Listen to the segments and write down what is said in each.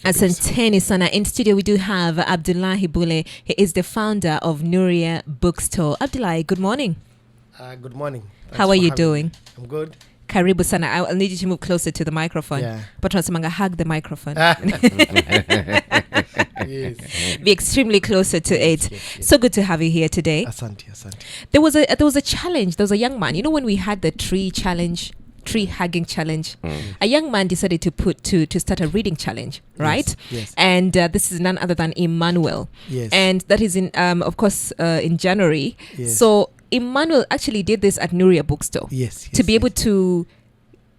Asanteni sana. In studio we do have Abdullahi Bulle. He is the founder of Nuria Bookstore. Abdullahi, good morning. Good morning. Thanks. How are you doing? I'm good. Karibu sana. I'll need you to move closer to the microphone. Yeah. But tunasemanga hug the microphone. Yes. Be extremely closer to it. Yes. So good to have you here today. Asante. There was a challenge. There was a young man. You know when we had the tree hugging challenge, a young man decided to start a reading challenge, right? Yes. And this is none other than Emmanuel. Yes. And that is in of course in January. Yes. So Emmanuel actually did this at Nuria Bookstore. Yes. To be able to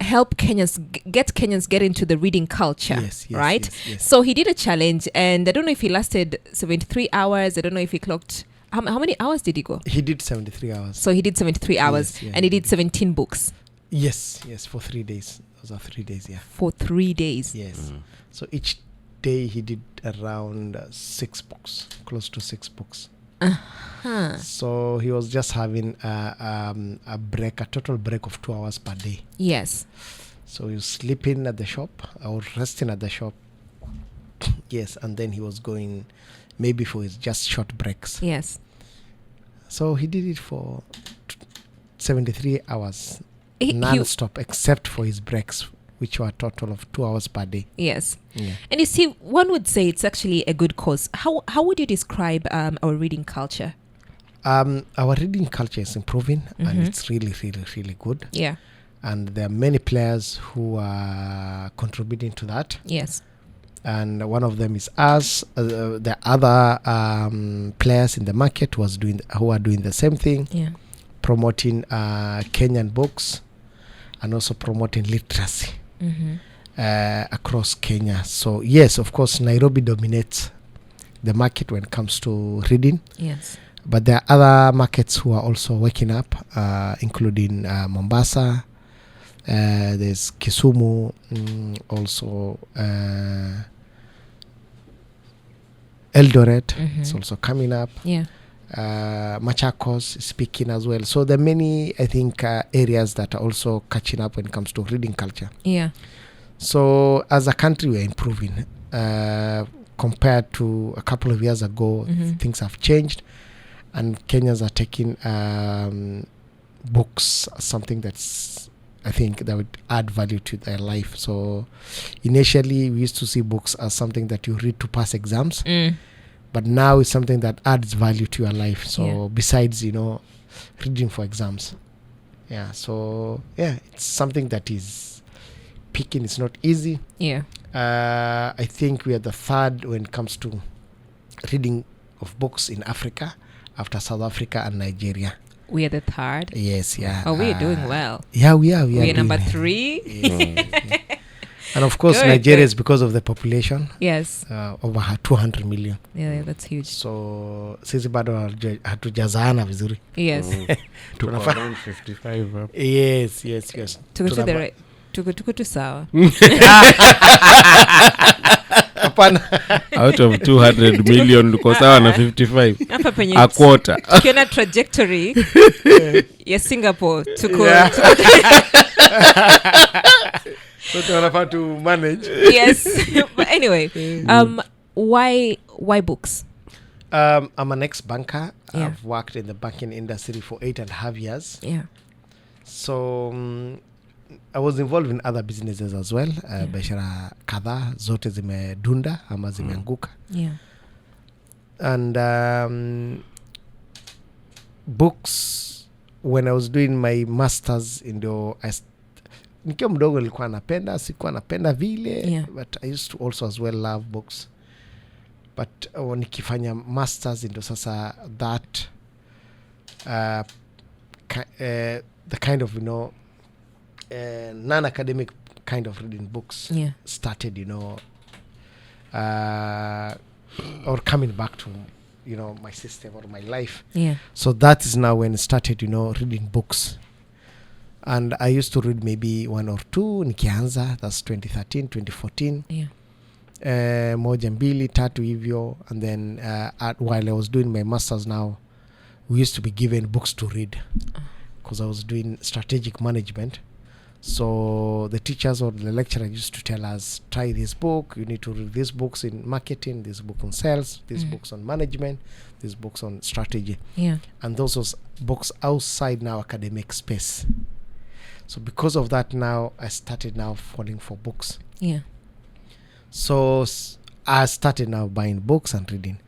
help Kenyans get into the reading culture, Yes, right? Yes. So he did a challenge, and I don't know if he lasted 73 hours. I don't know if he clocked how many hours did he go? He did 73 hours. So he did 73 hours, Yes, and he did 17 books. Yes, for 3 days. Those are 3 days, yeah. For 3 days. Yes. So each day he did around 6 books, close to 6 books. Uh-huh. So he was just having a total break of 2 hours per day. Yes. So he was sleeping at the shop or resting at the shop. Yes, and then he was going maybe for his just short breaks. Yes. So he did it for 73 hours He- non-stop, except for his breaks, which were a total of 2 hours per day. Yes. Yeah. And you see, one would say it's actually a good cause. How would you describe our reading culture? Our reading culture is improving, and Mhm. it's really, really, really good. Yeah. And there are many players who are contributing to that. Yes. And one of them is us. The other players in the market who are doing the same thing, Yeah. promoting Kenyan books and also promoting literacy Mm-hmm. across Kenya. So yes, of course, Nairobi dominates the market when it comes to reading. Yes. But there are other markets who are also waking up, including Mombasa. There's Kisumu, also Eldoret. Mhm. It's also coming up. Yeah. Machakos is speaking as well. So there are many, I think, areas that are also catching up when it comes to reading culture. Yeah. So as a country, we're improving. Compared to a couple of years ago, Mhm. things have changed. And Kenyans are taking books as something that's, I think, that would add value to their life. So initially, we used to see books as something that you read to pass exams. But now it's something that adds value to your life. So besides, reading for exams. Yeah. So, it's something that is picking. It's not easy. Yeah. I think we are the third when it comes to reading of books in Africa, after South Africa and Nigeria. We are the third. Yes, yeah. Oh, we are doing well. Yeah, we are. We are number 3. Yes. And of course, Good, Nigeria good. is because of the population, Yes. over 200 million. Yeah, that's huge. So sisi bado hatujazana vizuri. Yes. Tuko Tunafaa- around 55 up. Yes. Tuko to the Tunafaa- right. Tuko tu sawa. Hapana. Out of 200 million tuko sawa na 55, Hapa penye a quarter. tukiona trajectory ya Singapore tuko Yeah. So tunafaa to manage. yes. But anyway, why books? I'm an ex-banker. Yeah. I've worked in the banking industry for 8.5 years. Yeah. So I was involved in other businesses as well. Biashara kadhaa zote zimedunda ama zimeanguka. Yeah. And books, when I was doing my masters, nikiwa mdogo nilikuwa sikuwa napenda vile. Yeah. But I used to also as well love books. But nikifanya masters ndio sasa that the kind of non-academic kind of reading books started or coming back to my system or my life. Yeah. So that is now when I started reading books. And I used to read maybe 1 or 2 nikianza. That's 2013, 2014. Yeah. Moja mbili tatu hivyo. And then while I was doing my masters now, we used to be given books to read because I was doing strategic management. So the teachers or the lecturer used to tell us, try this book, you need to read these books in marketing, this book on sales, these books on management, these books on strategy. Yeah. And those was books outside now academic space. So because of that, now I started now falling for books. Yeah. So I started now buying books and reading.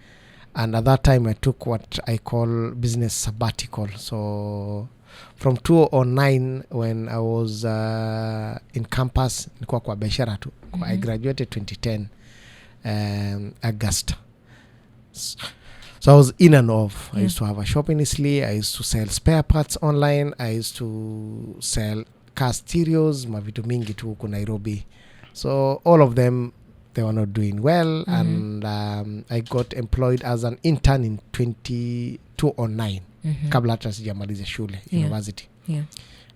And at that time I took what I call business sabbatical. So from 2009 when I was in campus, nilikuwa kwa biashara tu. I graduated 2010 August. So I was in and off. I used to have a shop in Isli. I used to sell spare parts online. I used to sell car stereos, mavitu mingi tu huko Nairobi. So all of them, they were not doing well. And I got employed as an intern in 2009. Kabla hata sijamaliza shule, university. Yeah.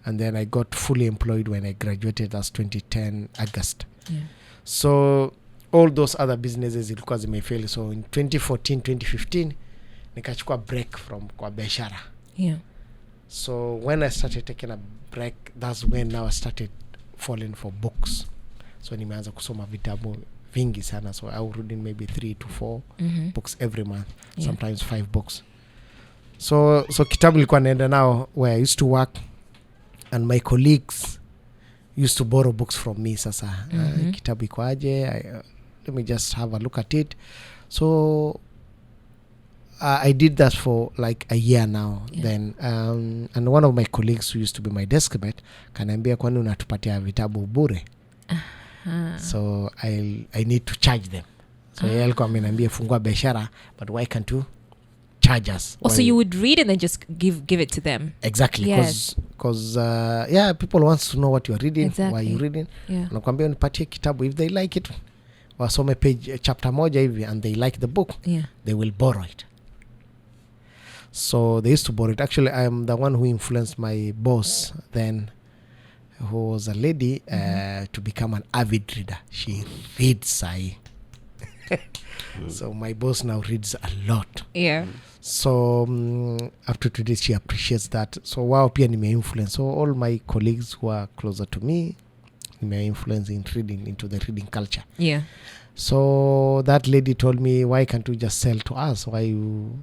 And then I got fully employed when I graduated as 2010 August. Yeah. So all those other businesses ilikuwa zimefail. So in 2014, 2015, nikachukua break from kwa biashara. Yeah. So when I started taking a break, that's when now I started falling for books. So nimeanza kusoma vitabu vingi sana. So I would read maybe 3 to 4 books every month. Yeah. Sometimes 5 books. So kitabu nilikuwa naenda now where I used to work, and my colleagues used to borrow books from me. Sasa kitabu iko aje, let me just have a look at it. So I did that for like a year now. Then and one of my colleagues who used to be my desk mate kaniambia, kwani unatupatia vitabu bure? So I need to charge them. So yeye alikuwa ameniambia fungua biashara, but why can't you charge us? So you would read and then just give it to them. Exactly. Yes. Because people wants to know what you're reading. Exactly. Why you reading. Yeah. Unipatie kitabu, if they like it, wasome page chapter moja hivi and they like the book, they will borrow it. So they used to borrow it. Actually, I am the one who influenced my boss then, who was a lady, to become an avid reader. She reads. So my boss now reads a lot. Yeah. So up to today, she appreciates that. So wow, pia nime influence. So all my colleagues who are closer to me, nime influence in reading, into the reading culture. Yeah. So that lady told me, why can't you just sell to us? Why you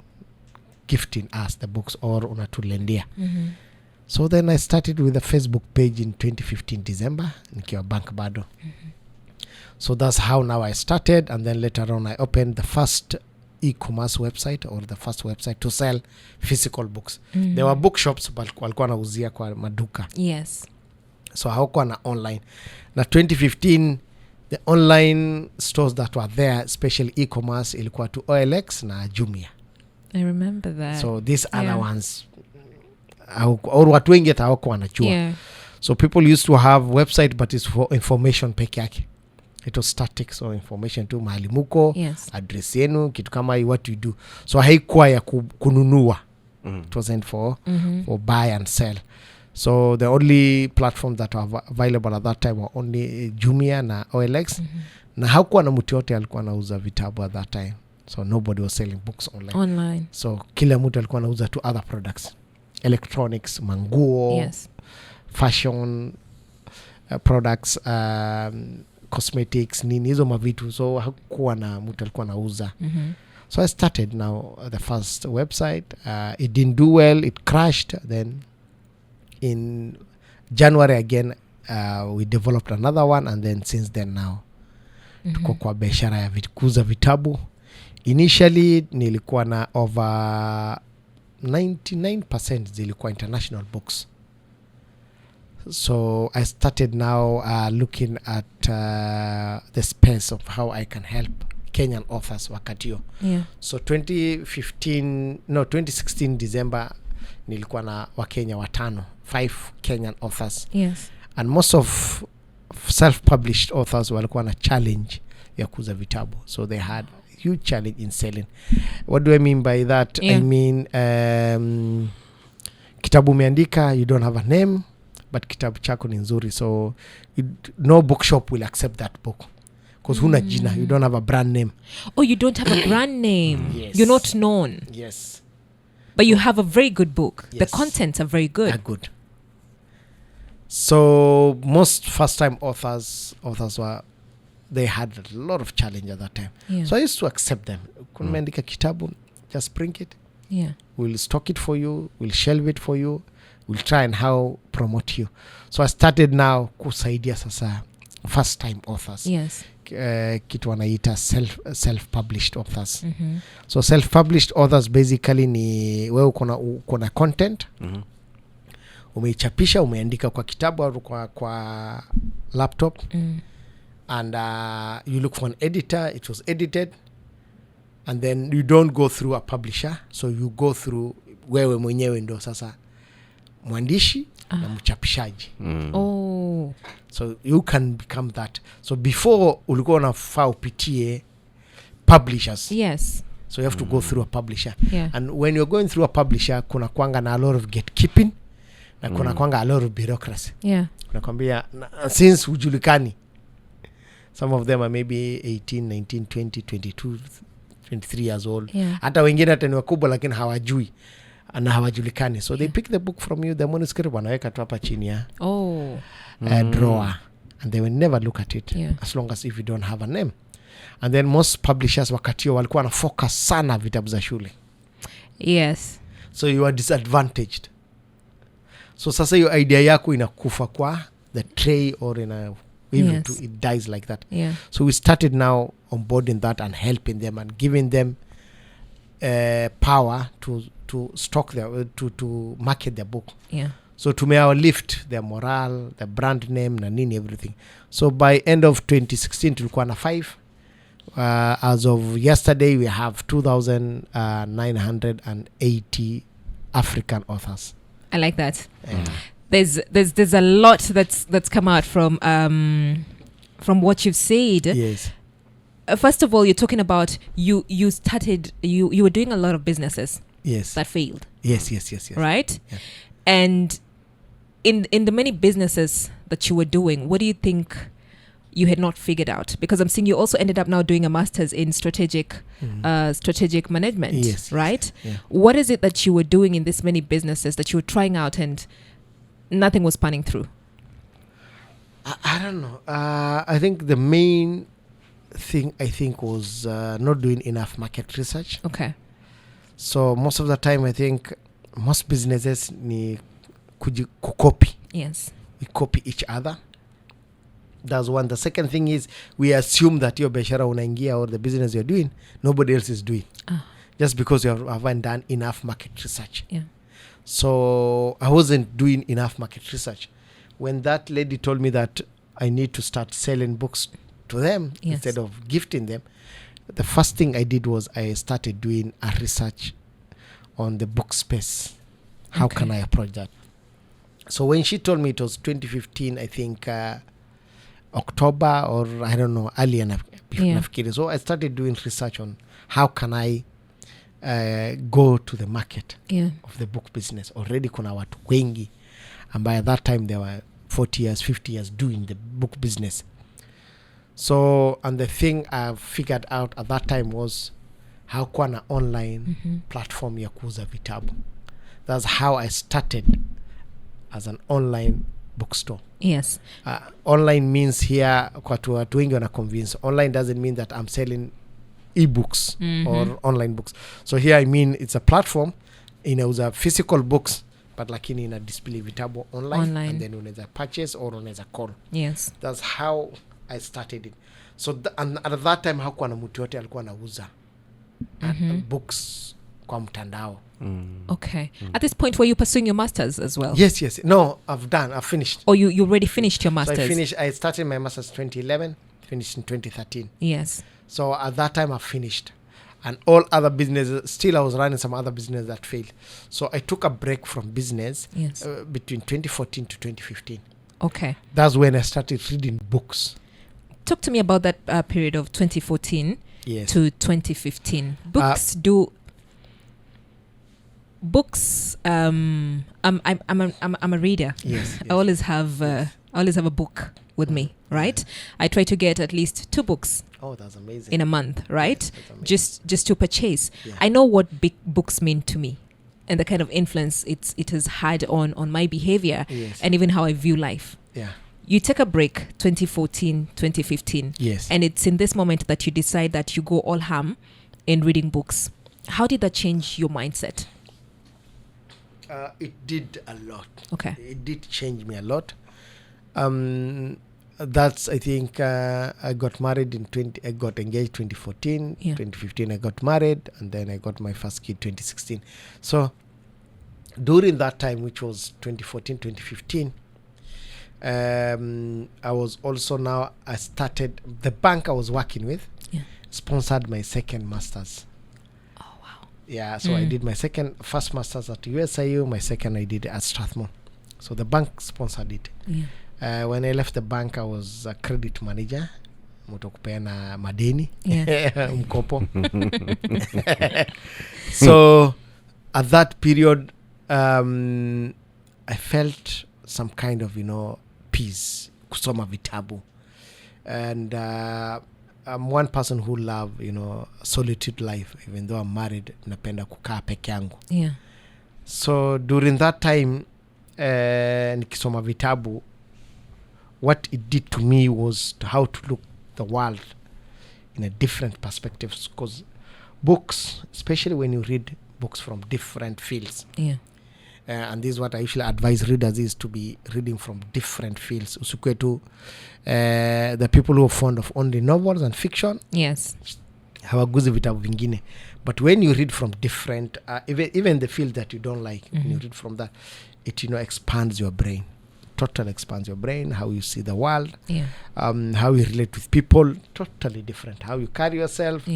gifting us the books or unatulendia? So then I started with a Facebook page in 2015 December, nikiwa bank bado. So that's how now I started, and then later on I opened the first e-commerce website, or the first website to sell physical books. There were bookshops but walikuwa nauzia kwa maduka. Yes. So hawakuwa na online. Na 2015 the online stores that were there, especially e-commerce, ilikuwa to OLX na Jumia. I remember that. So these other ones, or watu wengi hata hawakuwa wanajua. Yeah. So people used to have website but it's for information peke yake. It was static, so information tu mahali muko, address yenu, kitu kama what you do. So haikuwa ya kununua. It wasn't for buy and sell. So the only platform that were available at that time were only Jumia na OLX. Na hakuwa na mtu yote alikuwa anauza vitabu at that time. So nobody was selling books online. So kila mtu alikuwa anauza tu other products. Electronics, manguo, fashion products, cosmetics, nini hizo mavitu. So hakuwa na mtu alikuwa anauza. So I started now the first website. It didn't do well, it crashed. Then in January again, we developed another one, and then since then now tuko kwa biashara ya kuuza vitabu. Initially nilikuwa na over 99% zilikuwa international books. So I started now looking at the space of how I can help Kenyan authors wakatio. So 2016 December nilikuwa na Wakenya 5 Kenyan authors. And most of self-published authors walikuwa na challenge ya kuuza vitabu. So they had huge challenge in selling. What do I mean by that? I mean kitabu umeandika, you don't have a name, but kitabu chako ni nzuri, so no bookshop will accept that book because huna jina, you don't have a brand name. Oh, you don't have a brand name. Yes. You're not known. Yes. But you have a very good book. Yes. The contents are very good. They're good. So most first-time authors were, they had a lot of challenge at that time. Yeah. So I used to accept them. Kumeandika kitabu, just bring it. Yeah. We'll stock it for you. We'll shelve it for you. We'll try and how promote you. So I started now kusaidia sasa first-time authors. Yes. Kitu wanaita self-published authors. Mm-hmm. So self-published authors basically ni wewe ukona content. Mhm. Umeichapisha, umeandika kwa kitabu au kwa laptop. And you look for an editor. It was edited. And then you don't go through a publisher. So you go through wewe mwenyewe ndo sasa mwandishi na mchapishaji. Oh. So you can become that. So before ulikuwa unafaa upitie publishers. Yes. So you have to go through a publisher. Yeah. And when you're going through a publisher, kuna kwanga na a lot of gatekeeping na kuna kwanga a lot of bureaucracy. Yeah. Nakwambia since hujulikani, some of them are maybe 18, 19, 20, 22, 23 years old. Yeah. Hata wengine hata ni wakubwa lakini hawajui na hawajulikani. So they pick the book from you, the manuscript wanaweka tu hapa chini ya drawer, and they will never look at it. Yeah. As long as if you don't have a name. And then most publishers wakati walikuwa na focus sana vitabu za shule. Yes. So you are disadvantaged. So sasa your idea yako inakufa kwa the tray or in a Yes. it dies like that. Yeah. So we started now onboarding that and helping them and giving them power to stock their to market their book. Yeah. So to may lift their morale, their brand name, na nini, everything. So by end of 2016 tulikuwa na 5. As of yesterday we have 2,980 African authors. I like that. There's a lot that's come out from what you've said. Yes. First of all, you're talking about you started you were doing a lot of businesses Yes. that failed. Yes. Right? Yeah. And in the many businesses that you were doing, what do you think you had not figured out? Because I'm seeing you also ended up now doing a master's in strategic management. Yes. Right? Yeah. What is it that you were doing in this many businesses that you were trying out and nothing was panning through? I don't know. I think the main thing was not doing enough market research. Okay. So most of the time I think most businesses ni kucopy. Yes. We copy each other. That's one. The second thing is we assume that your biashara unaingia or the business you're doing, nobody else is doing. Just because you haven't done enough market research. Yeah. So I wasn't doing enough market research. When that lady told me that I need to start selling books to them instead of gifting them, the first thing I did was I started doing a research on the book space. How can I approach that? So when she told me it was 2015, I think October or I don't know, earlier nafikiri. So I started doing research on how can I go to the market of the book business. Already kuna watu wengi, and by that time there were 40 years, 50 years doing the book business. So, and the thing I figured out at that time was how kuwa na online platform ya kuuza vitabu. That's how I started as an online bookstore. Yes. Online means here, kwa watu wengi wana convince. Online doesn't mean that I'm selling e-books or online books. So here I mean it's a platform, inauza physical books, but lakini ina display vitabu online. And then unaweza purchase or unaweza call. Yes. That's how I started it. So and at that time hakuwa na mtu yote alikuwa anauza books kwa mtandao. Okay. At this point, were you pursuing your masters as well? Yes. No, I've finished. Or you already finished your masters? So I started my masters 2011, finished in 2013. Yes. So at that time I finished. And all other businesses, still I was running some other business that failed. So I took a break from business between 2014 to 2015. Okay. That's when I started reading books. Talk to me about that period of 2014 to 2015. Books. I'm a reader. Yes. I always have a book with me. Right. I try to get at least 2 books. Oh, that's amazing. In a month, right? Yes, just to purchase. Yeah. I know what big books mean to me. and the kind of influence it has had on my behavior Yes. and even how I view life. Yeah. You take a break 2014, 2015. Yes. And it's in this moment that you decide that you go all ham in reading books. How did that change your mindset? It did a lot. Okay. It did change me a lot. That's, I think, I got married I got engaged 2014. Yeah. 2015 I got married, and then I got my first kid 2016. So during that time, which was 2014, 2015, I was also I started, the bank I was working with sponsored my second master's. Oh, wow. Yeah, so I did my first master's at USIU, my second I did at Strathmore. So the bank sponsored it. Yeah. When I left the bank, I was a credit manager. Mutokupeana madeni. Yeah. Mkopo. So at that period, I felt some kind of, peace, kusoma vitabu. And I'm one person who love, solitude life. Even though I'm married, napenda kukaa peke yangu. Yeah. So during that time, nikisoma vitabu, what it did to me was how to look the world in a different perspective. Because books, especially when you read books from different fields, and this is what I usually advise readers, is to be reading from different fields. Usikwe tu the people who are fond of only novels and fiction, yes, hawaguzi vitabu vingine. But when you read from different, even the field that you don't like, when you read from that, it expands your brain. Totally expands your brain, how you see the world, how you relate with people, totally different. How you carry yourself.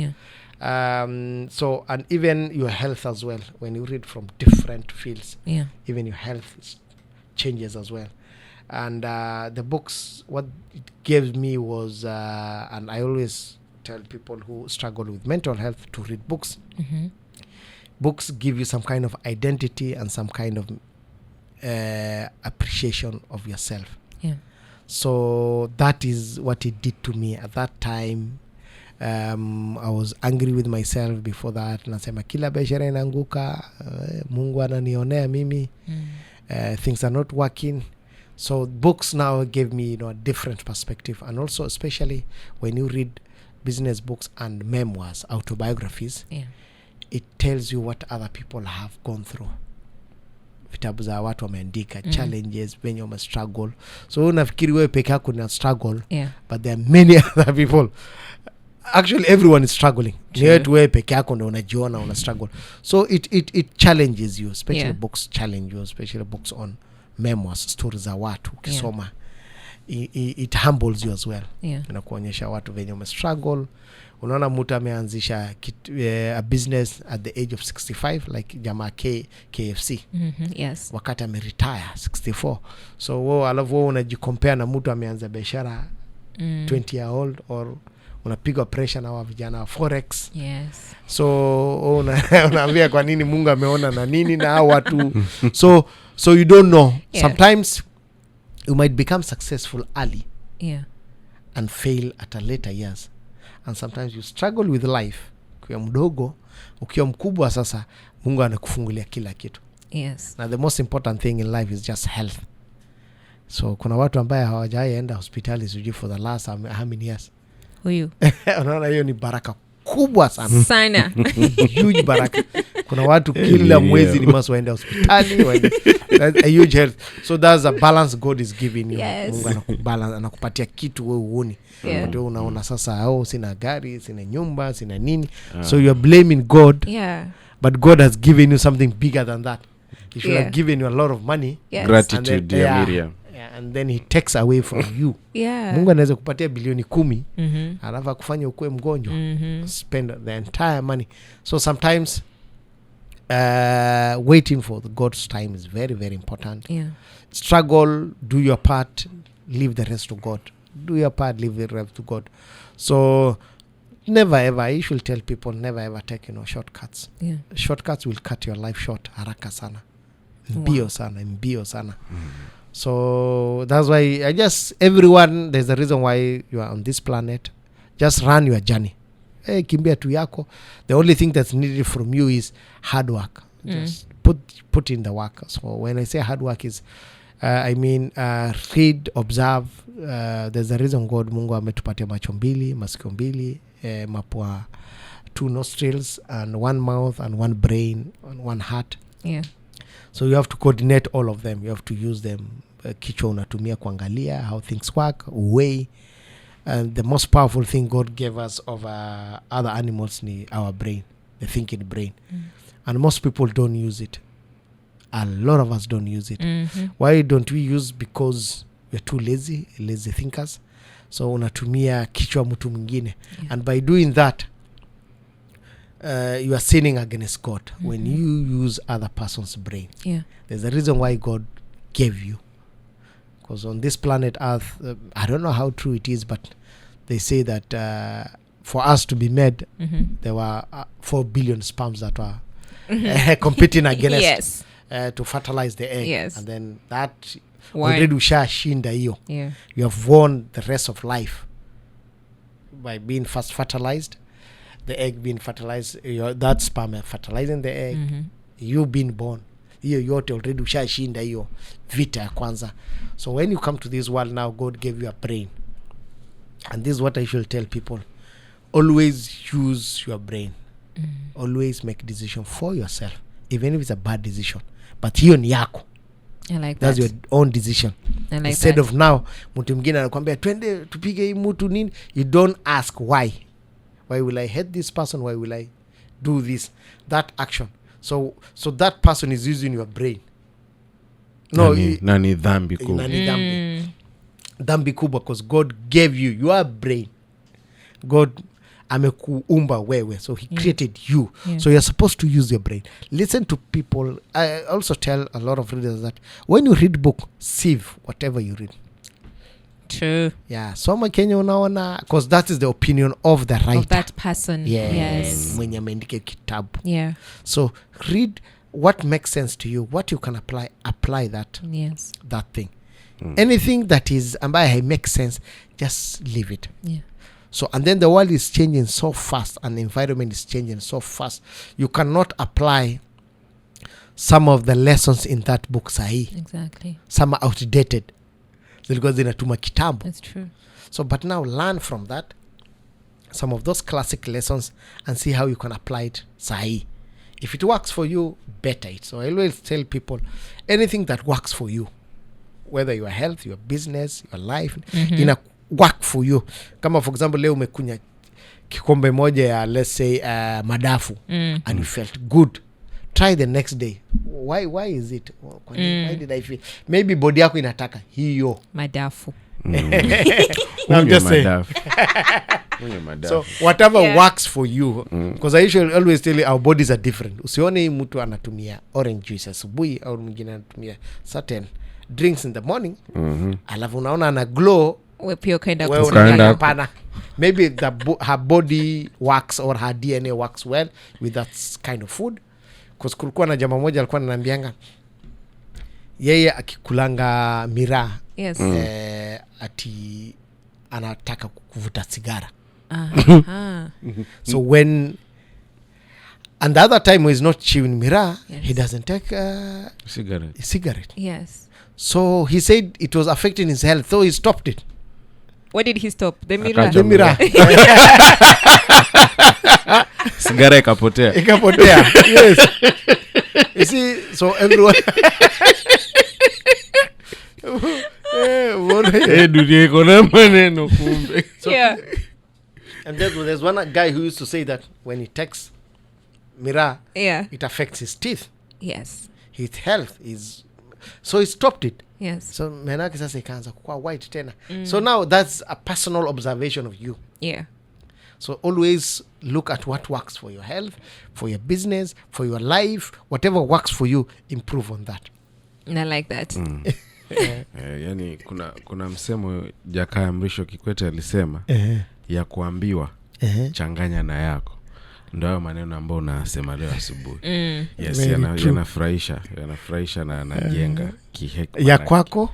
So, and even your health as well. When you read from different fields, even your health changes as well. And the books, what it gave me was, and I always tell people who struggle with mental health to read books. Books give you some kind of identity and some kind of appreciation of yourself. So that is what it did to me at that time. I was angry with myself before that. Nasema kila biashara inaanguka, Mungu ananionea mimi. Things are not working. So books now gave me a different perspective. And also especially when you read business books and memoirs, autobiographies, it tells you what other people have gone through. Vitabu za watu wameandika challenges, when you must struggle. So unafikiri wewe peke yako una struggle, but there are many other people. Actually everyone is struggling. Wewe peke yako ndio unajiona una struggle. So it challenges you, especially books challenge you, especially books on memoirs, stories za watu ukisoma. It humbles you as well. Inakuonyesha watu venye ume struggle. Unaona mtu ameanzisha a business at the age of 65, like jamaa KFC. Yes. Wakati ameretire 64. So wewe alafu unajicompare na mtu ameanza biashara 20 year old, or unapiga pressure na wa vijana wa forex. Yes. So unaambia kwa nini Mungu ameona na nini na hao watu. So you don't know. Sometimes you might become successful early and fail at a later years. And sometimes you struggle with life. Ukiwa mdogo, ukiwa mkubwa sasa Mungu anakufungulia kila kitu. Yes. Now the most important thing in life is just health. So kuna watu ambao hawajaenda hospitali sijui for the last how many years. Huyu. Unaona hiyo ni baraka kubwa sana. Sana. Huge baraka. Kuna watu kila mwezi ni must waende hospitali, that's a huge health. So that's a balance God is giving you. Mungu anakubalance, anakupatia kitu wewe uone. Ndio unaona sasa sina gari, sina nyumba, sina nini. So you are blaming God. But God has given you something bigger than that. He should have given you a lot of money. Gratitude, dear Miriam. And then he takes away from you. Mungu anaweza kupatia bilioni 10, alafu akufanya ukue mgonjwa. Spend the entire money. So sometimes waiting for God's time is very, very important. Struggle, do your part, leave the rest to God. Do your part, leave the rest to God. So never ever, I should tell people, never ever take shortcuts. Shortcuts will cut your life short. Haraka sana, mbio sana. So that's why everyone, there's a reason why you are on this planet. Just run your journey. Kimbia tu yako. The only thing that's needed from you is hard work. Just put in the work. So when I say hard work is I mean read, observe. There's a reason God Mungu ametupatia macho mbili, masikio mbili, mapua, 2 nostrils and 1 mouth and 1 brain and 1 heart. Yeah. So you have to coordinate all of them. You have to use them. Kichwa unatumia kuangalia how things work, weigh. And the most powerful thing God gave us over other animals ni our brain, the thinking brain. And most people don't use it. A lot of us don't use it. Why don't we use? Because we're too lazy thinkers. So unatumia kichwa mtu mwingine. And by doing that, you are sinning against God when you use other person's brain. There's a reason why God gave you. Because on this planet Earth, I don't know how true it is, but they say that for us to be made, there were 4 billion sperms that were competing against to fertilize the egg. And then that already ushashinda hiyo. You have won the rest of life by being first fertilized, the egg being fertilized, that sperm fertilizing the egg, you being born. Hiyo yote already ushashinda hiyo vita ya kwanza. So when you come to this world now, God gave you a brain. And this is what I should tell people. Always use your brain. Always make decision for yourself, even if it's a bad decision. But hiyo ni yako. I like that's that. your own decision. I like Instead that. of now mtu mwingine anakuambia twende tupige hii mtu nini, you don't ask why will I hate this person, why will I do this, that action. So that person is using your brain. No, nani dhambi kubwa. Dhambi kubwa, because God gave you your brain. God amekuumba wewe, so he created you. So you're supposed to use your brain. Listen to people. I also tell a lot of readers that when you read book, sieve whatever you read. True. Yeah, soma Kenya unaona, because that is the opinion of the writer, of that person. Yes. Mwenye ameandika kitabu. Yeah. So read what makes sense to you, what you can apply that thing. Anything that is ambaye makes sense, just leave it. So, and then the world is changing so fast and the environment is changing so fast. You cannot apply some of the lessons in that book sahi. Exactly. Some are outdated. Because zinatuma kitambo. That's true. So, but now learn from that, some of those classic lessons, and see how you can apply it sahi. If it works for you, better it. So I always tell people, anything that works for you, whether your health, your business, your life, ina work for you. Kama for example leo umekunya kikombe moja ya let's say madafu and you felt good, try the next day. Why is it? Why did I feel? Maybe body yako inataka hiyo madafu. I'm just saying. So whatever works for you, because I usually always tell you our bodies are different. Usione mtu anatumia orange juice asubuhi au mwingine anatumia certain drinks in the morning, alafu unaona ana glow, we pure kind of pana. Maybe her body works or her DNA works well with that kind of food. Because kulikuwa na jamaa moja alikuwa ananiambianga yeye akikulanga miraa ati anataka kuvuta sigara. So when and the other time he's not chewing miraa, he doesn't take cigarette. Yes. So he said it was affecting his health, so he stopped it. What did he stop? The miraa. The miraa. Sigara ikapotea. Yes. You see, so everyone dunia iko na maneno kumbe. And there's one guy who used to say that when he takes miraa, it affects his teeth. Yes. His health is, so he stopped it. Yes. So menake sasa ikaanza kuwa white tena. So now that's a personal observation of you. Yeah. So always look at what works for your health, for your business, for your life. Whatever works for you, improve on that. And I like that. Yani kuna msemo Jakaya Mrisho Kikwete alisema ya kuambiwa changanya na yako. Ndio hayo maneno ambayo unasema leo asubuhi. Yes, yanafurahisha na anajenga kihekima. Ya kwako?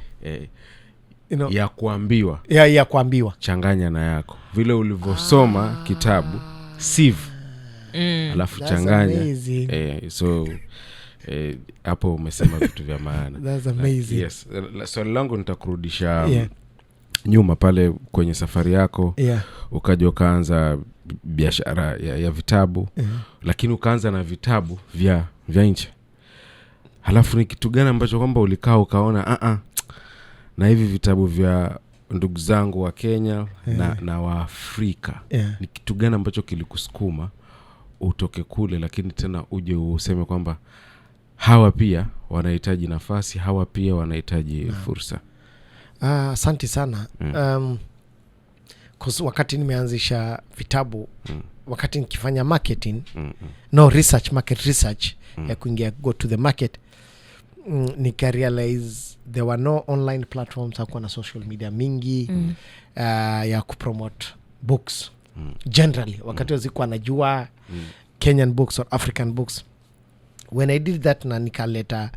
Ya kuambiwa. Ya kuambiwa. Changanya na yako. Vile ulivyosoma kitabu, sieve. Alafu changanya. So hapo umesema vitu vya maana. That's amazing. Yes. Swali langu nitakurudisha nyuma pale kwenye safari yako. Ukaja ukaanza biashara ya vitabu. Lakini ukaanza na vitabu vya nje. Halafu ni kitu gani ambacho kwamba ulikaa ukaona na hivi vitabu vya ndugu zangu wa Kenya na wa Afrika, ni kitu gani ambacho kilikusukuma utoke kule lakini tena uje useme kwamba hawa pia wanahitaji nafasi, hawa pia wanahitaji fursa? Asante sana. Wakati nimeanzisha vitabu, wakati nikifanya marketing, market research, ya kuingia go to the market, nika realize there were no online platforms, hakuwa na social media mingi ya kupromote books generally. Wakati wazikuwa najua Kenyan books or African books. When I did that, na nikaleta,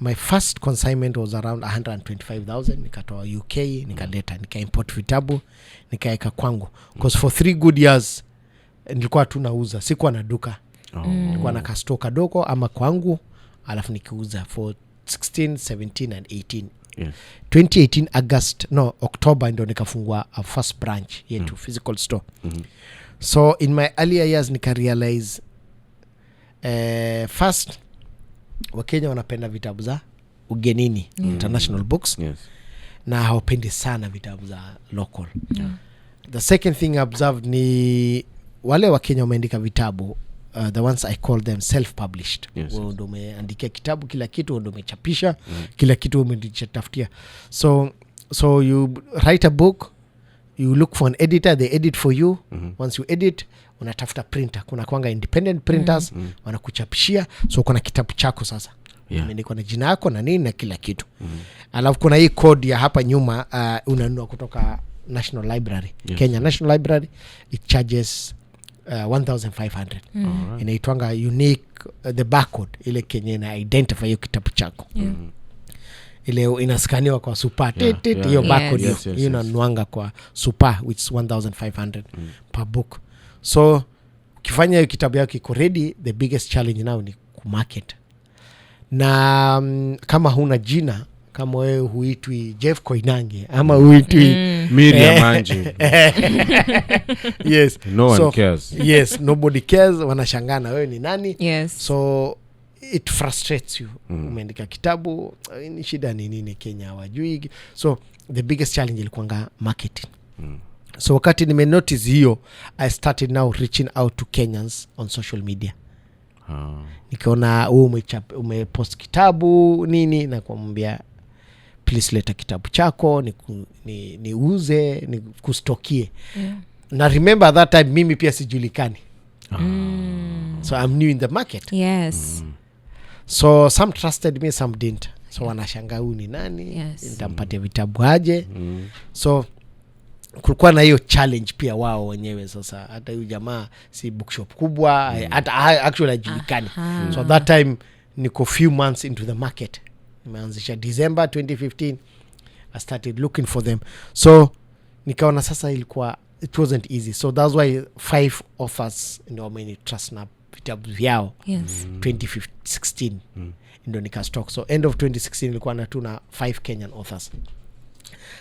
my first consignment was around 125,000. Nikatoa UK, nikaleta, nika-import vitabu, nikaeka kwangu. Because for 3 good years, nilikuwa tunauza, sikuwa na duka. Nilikuwa na kastoka kadogo ama kwangu, alafu nikiuza for 16, 17 and 18. 2018 October ndo nikafungua a first branch yetu, physical store. So in my earlier years nika realize first Wakenya wanapenda vitabu za ugenini, international books, na hawapendi sana vitabu za local. The second thing I observed ni wale Wakenya wameandika vitabu, the ones I call them self-published. Wao ndo umeandika kitabu, kila kitu ndo umechapisha, kila kitu umejitafutia. So you write a book, you look for an editor, they edit for you. Once you edit, unatafuta printer. Kuna kwanga independent printers, wanakuchapishia. So kuna kitabu chako sasa. Imeandikwa na jina yako na nini na kila kitu. Alafu kuna hii code ya hapa nyuma, unanunua kutoka National Library. Kenya National Library, it charges 1,500. Inaitwanga unique, the barcode, ile Kenya na identify hiyo kitabu chako. Ile inaskaniwa kwa super, hiyo barcode hiyo inanuanga kwa super, which is 1,500 per book. So ukifanya hiyo kitabu yako iko ready, the biggest challenge now ni kumarket. Na kama huna jina, kama wewe huitwi Jeff Koinange ama huitwi Miriam Manji, no one cares. Yes, nobody cares. Wanashangana wewe ni nani. So it frustrates you. Umeandika kitabu, ni shida ni nini Kenya hawajui. So the biggest challenge ilikuwa marketing. So wakati nimenotice hiyo, I started now reaching out to Kenyans on social media. Nikaona umepost kitabu nini, na kumwambia please leta kitabu chako niuze, ni kustokie. Na remember that time mimi pia sijulikani. So I'm new in the market. So some trusted me, some didn't. So wanashangaa huyu ni nani, nitampatia vitabu aje. So kulikuwa na hiyo challenge pia wao wenyewe. Sasa hata huyu jamaa si bookshop kubwa, hata actually hajulikani. So that time niko few months into the market. Nimeanzisha December 2015. I started looking for them. So nikaona sasa it wasn't easy. So that's why 5 authors ndio many trust na vitabu vyao. 2016 ndio nika stock. So end of 2016 nilikuwa na 5 Kenyan authors.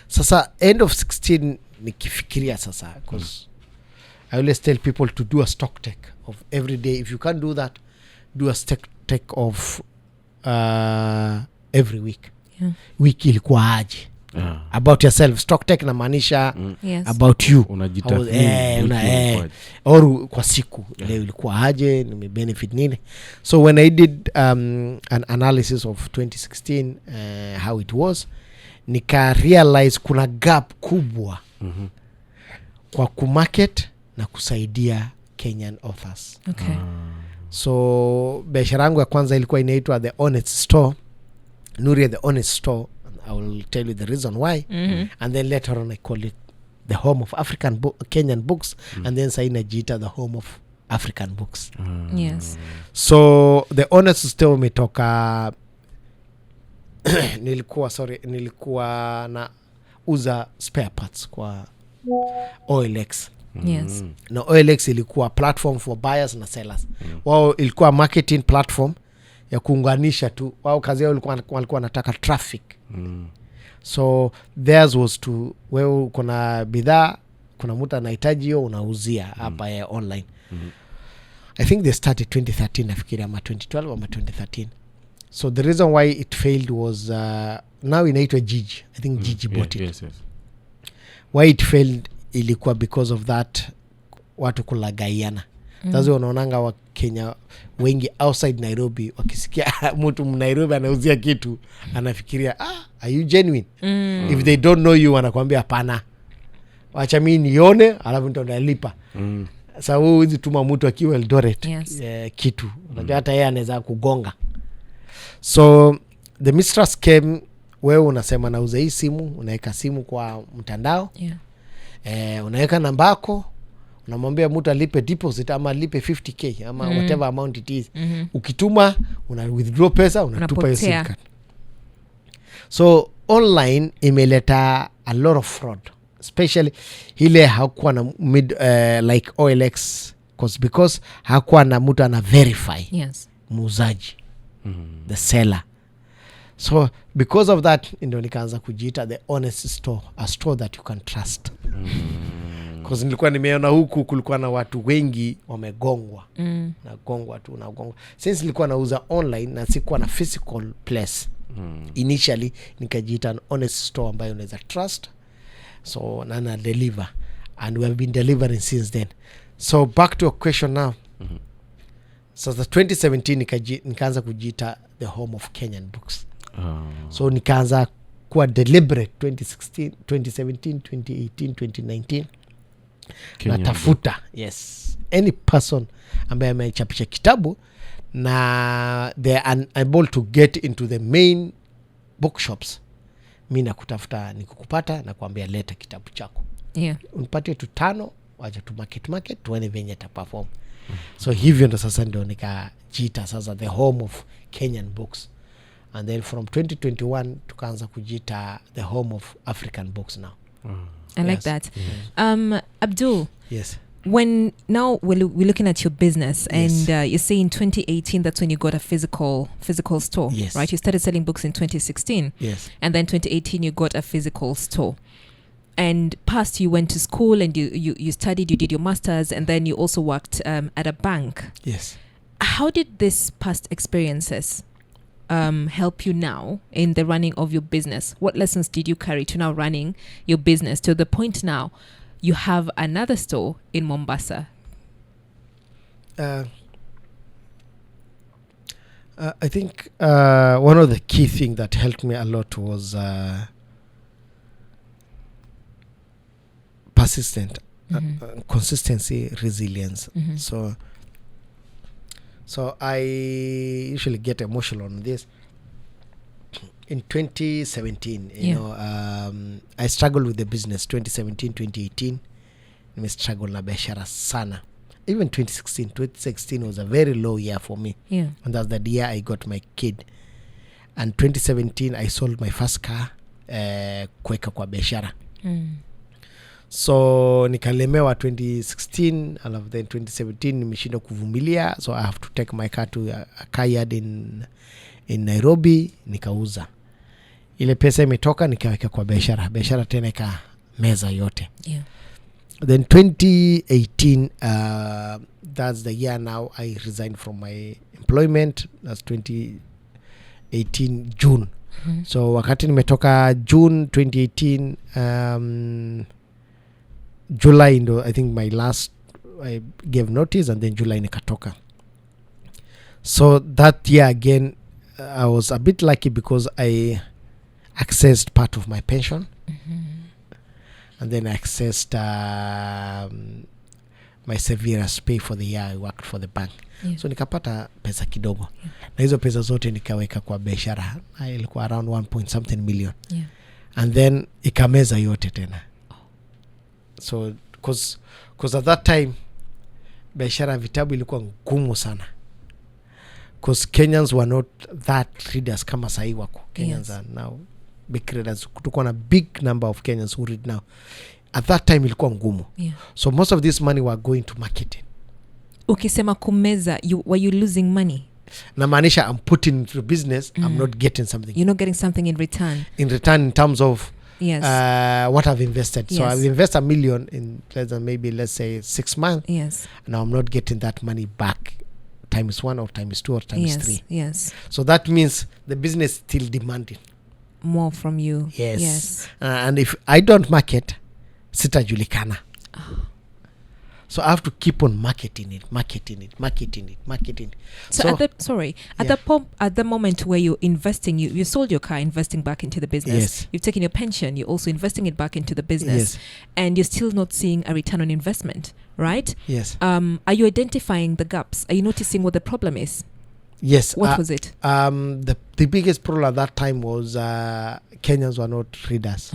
Sasa end of 16 nikifikiria sasa, because I always tell people to do a stock take of every day. If you can't do that, do a stock take of every week. Wiki ilikuwa aje. About yourself. Stock take na maanisha about you. Or kwa siku leo ilikuwa aje, nime benefit nini. So when I did an analysis of 2016 how it was, nika realize kuna gap kubwa kwa kumarket na kusaidia Kenyan authors. So biashara yangu ya kwanza ilikuwa inaitwa The Honest Store, Nuria The Honest Store. I will tell you the reason why. And then later on I call it the home of Kenyan books. And then saina jita the home of African books. So The Honest Store umetoka nilikuwa na uza spare parts kwa OLX. Na OLX ilikuwa platform for buyers na sellers. Wao ilikuwa marketing platform ya kuunganisha tu. Wao kazi yao walikuwa wanataka traffic. So theirs was to, wewe kuna bidhaa, kuna mtu anahitaji hiyo, unauzia hapa ya online. I think they started 2013 nafikiri, ama 2012 ama 2013. So the reason why it failed was now inaitwa Gigi. I think Gigi bought it. Yes. Why it failed ilikuwa because of that watu kulagaiana. That's why unaonanga wa Kenya wengi outside Nairobi wakisikia mtu Nairobi anauzia kitu anafikiria are you genuine? If they don't know you wanakuambia hapana, wacha mimi nione alafu ndo nalipa. Sasa wewe hizi tuma mtu akiwa Eldoret kitu unajua hata yeye anaweza kugonga. So the mistress came, wewe unasema nauza hii simu, unaweka simu kwa mtandao. Unaweka namba yako, unamwambia mtu alipe deposit ama alipe 50k ama whatever amount it is. Ukituma una withdraw pesa, unatupa hiyo SIM card. So online imeleta a lot of fraud, especially ile hakuwa na like OLX, because hakuwa na mtu ana verify muuzaji, the seller. So because of that ndio nikaanza kujiita the honest store, a store that you can trust. Because nilikuwa nimeona huku kulikuwa na watu wengi wamegongwa. Nagongwa tu. Since nilikuwa nauza online na sikuwa na physical place, initially nikajiita an honest store ambayo unaweza trust. So na deliver, and we have been delivering since then. So back to your question now. So the 2017 nikaanza kujiita the home of Kenyan books. So nikaanza kuwa deliberate 2016, 2017, 2018, 2019. Natafuta any person ambaye amechapisha kitabu na they are unable to get into the main bookshops, mimi nakutafuta, nikukupata na kuambia leta kitabu chako. Unipatie tu 5, waje tu market tuone venye ta perform. So hivyo ndo sasa ndio nikajiita sasa the home of Kenyan books. And then from 2021 tukaanza kujiita the home of African books now. I like that. Abdul. Yes. When now we're looking at your business, and you say in 2018 that's when you got a physical store, right? You started selling books in 2016, and then 2018 you got a physical store. And past you went to school and you studied, you did your masters, and then you also worked at a bank. How did this past experiences help you now in the running of your business? What lessons did you carry to now running your business to the point now you have another store in Mombasa? I think one of the key things that helped me a lot was persistent, consistency, resilience. So I usually get emotional on this. In 2017, you know, I struggled with the business. 2017, 2018, I struggled na biashara sana. Even 2016 was a very low year for me. And that's the year I got my kid. And 2017, I sold my first car, kuweka kwa biashara. So nikalemewa 2016, and then 2017 nimeshinda kuvumilia, so I have to take my car to a car yard in Nairobi, nikauza. Ile pesa imetoka nikaweka kwa biashara tena ikameza yote. Then 2018, that's the year now I resigned from my employment. That's 2018 June. So wakati nimetoka June 2018, July ndo I think my last, I gave notice, and then July nikatoka. So that year again, I was a bit lucky because I accessed part of my pension. And then I accessed my severance pay for the year I worked for the bank. So nikapata pesa kidogo. Na hizo pesa zote nikaweka kwa biashara. Ilikuwa around 1 million. And then ikameza yote tena. So cause at that time biashara vitabu ilikuwa ngumu sana. Cause Kenyans were not that readers kama sahi wako. Kenyans are now big readers. Tuko na big number of Kenyans who read now. At that time ilikuwa ngumu. So most of this money were going to marketing. Ukisema kumeza, were you losing money? namaanisha I'm putting into business, I'm not getting something You're not getting something in return. in return in terms of Yes. what I've invested. So Yes. I've invested $1 million in less than maybe, let's say, 6 months. Yes. Now I'm not getting that money back times 1 or times 2 or times 3. Yes. So that means the business is still demanding. More from you. Yes. Yes. And if I don't market, sitajulikana. So I have to keep on marketing it. So at the moment where you're investing, you sold your car, investing back into the business. Yes. You've taken your pension, you're also investing it back into the business. Yes. And you're still not seeing a return on investment, right? Yes. Are you identifying the gaps? Are you noticing what the problem is? Yes. What was it? The biggest problem at that time was Kenyans were not readers.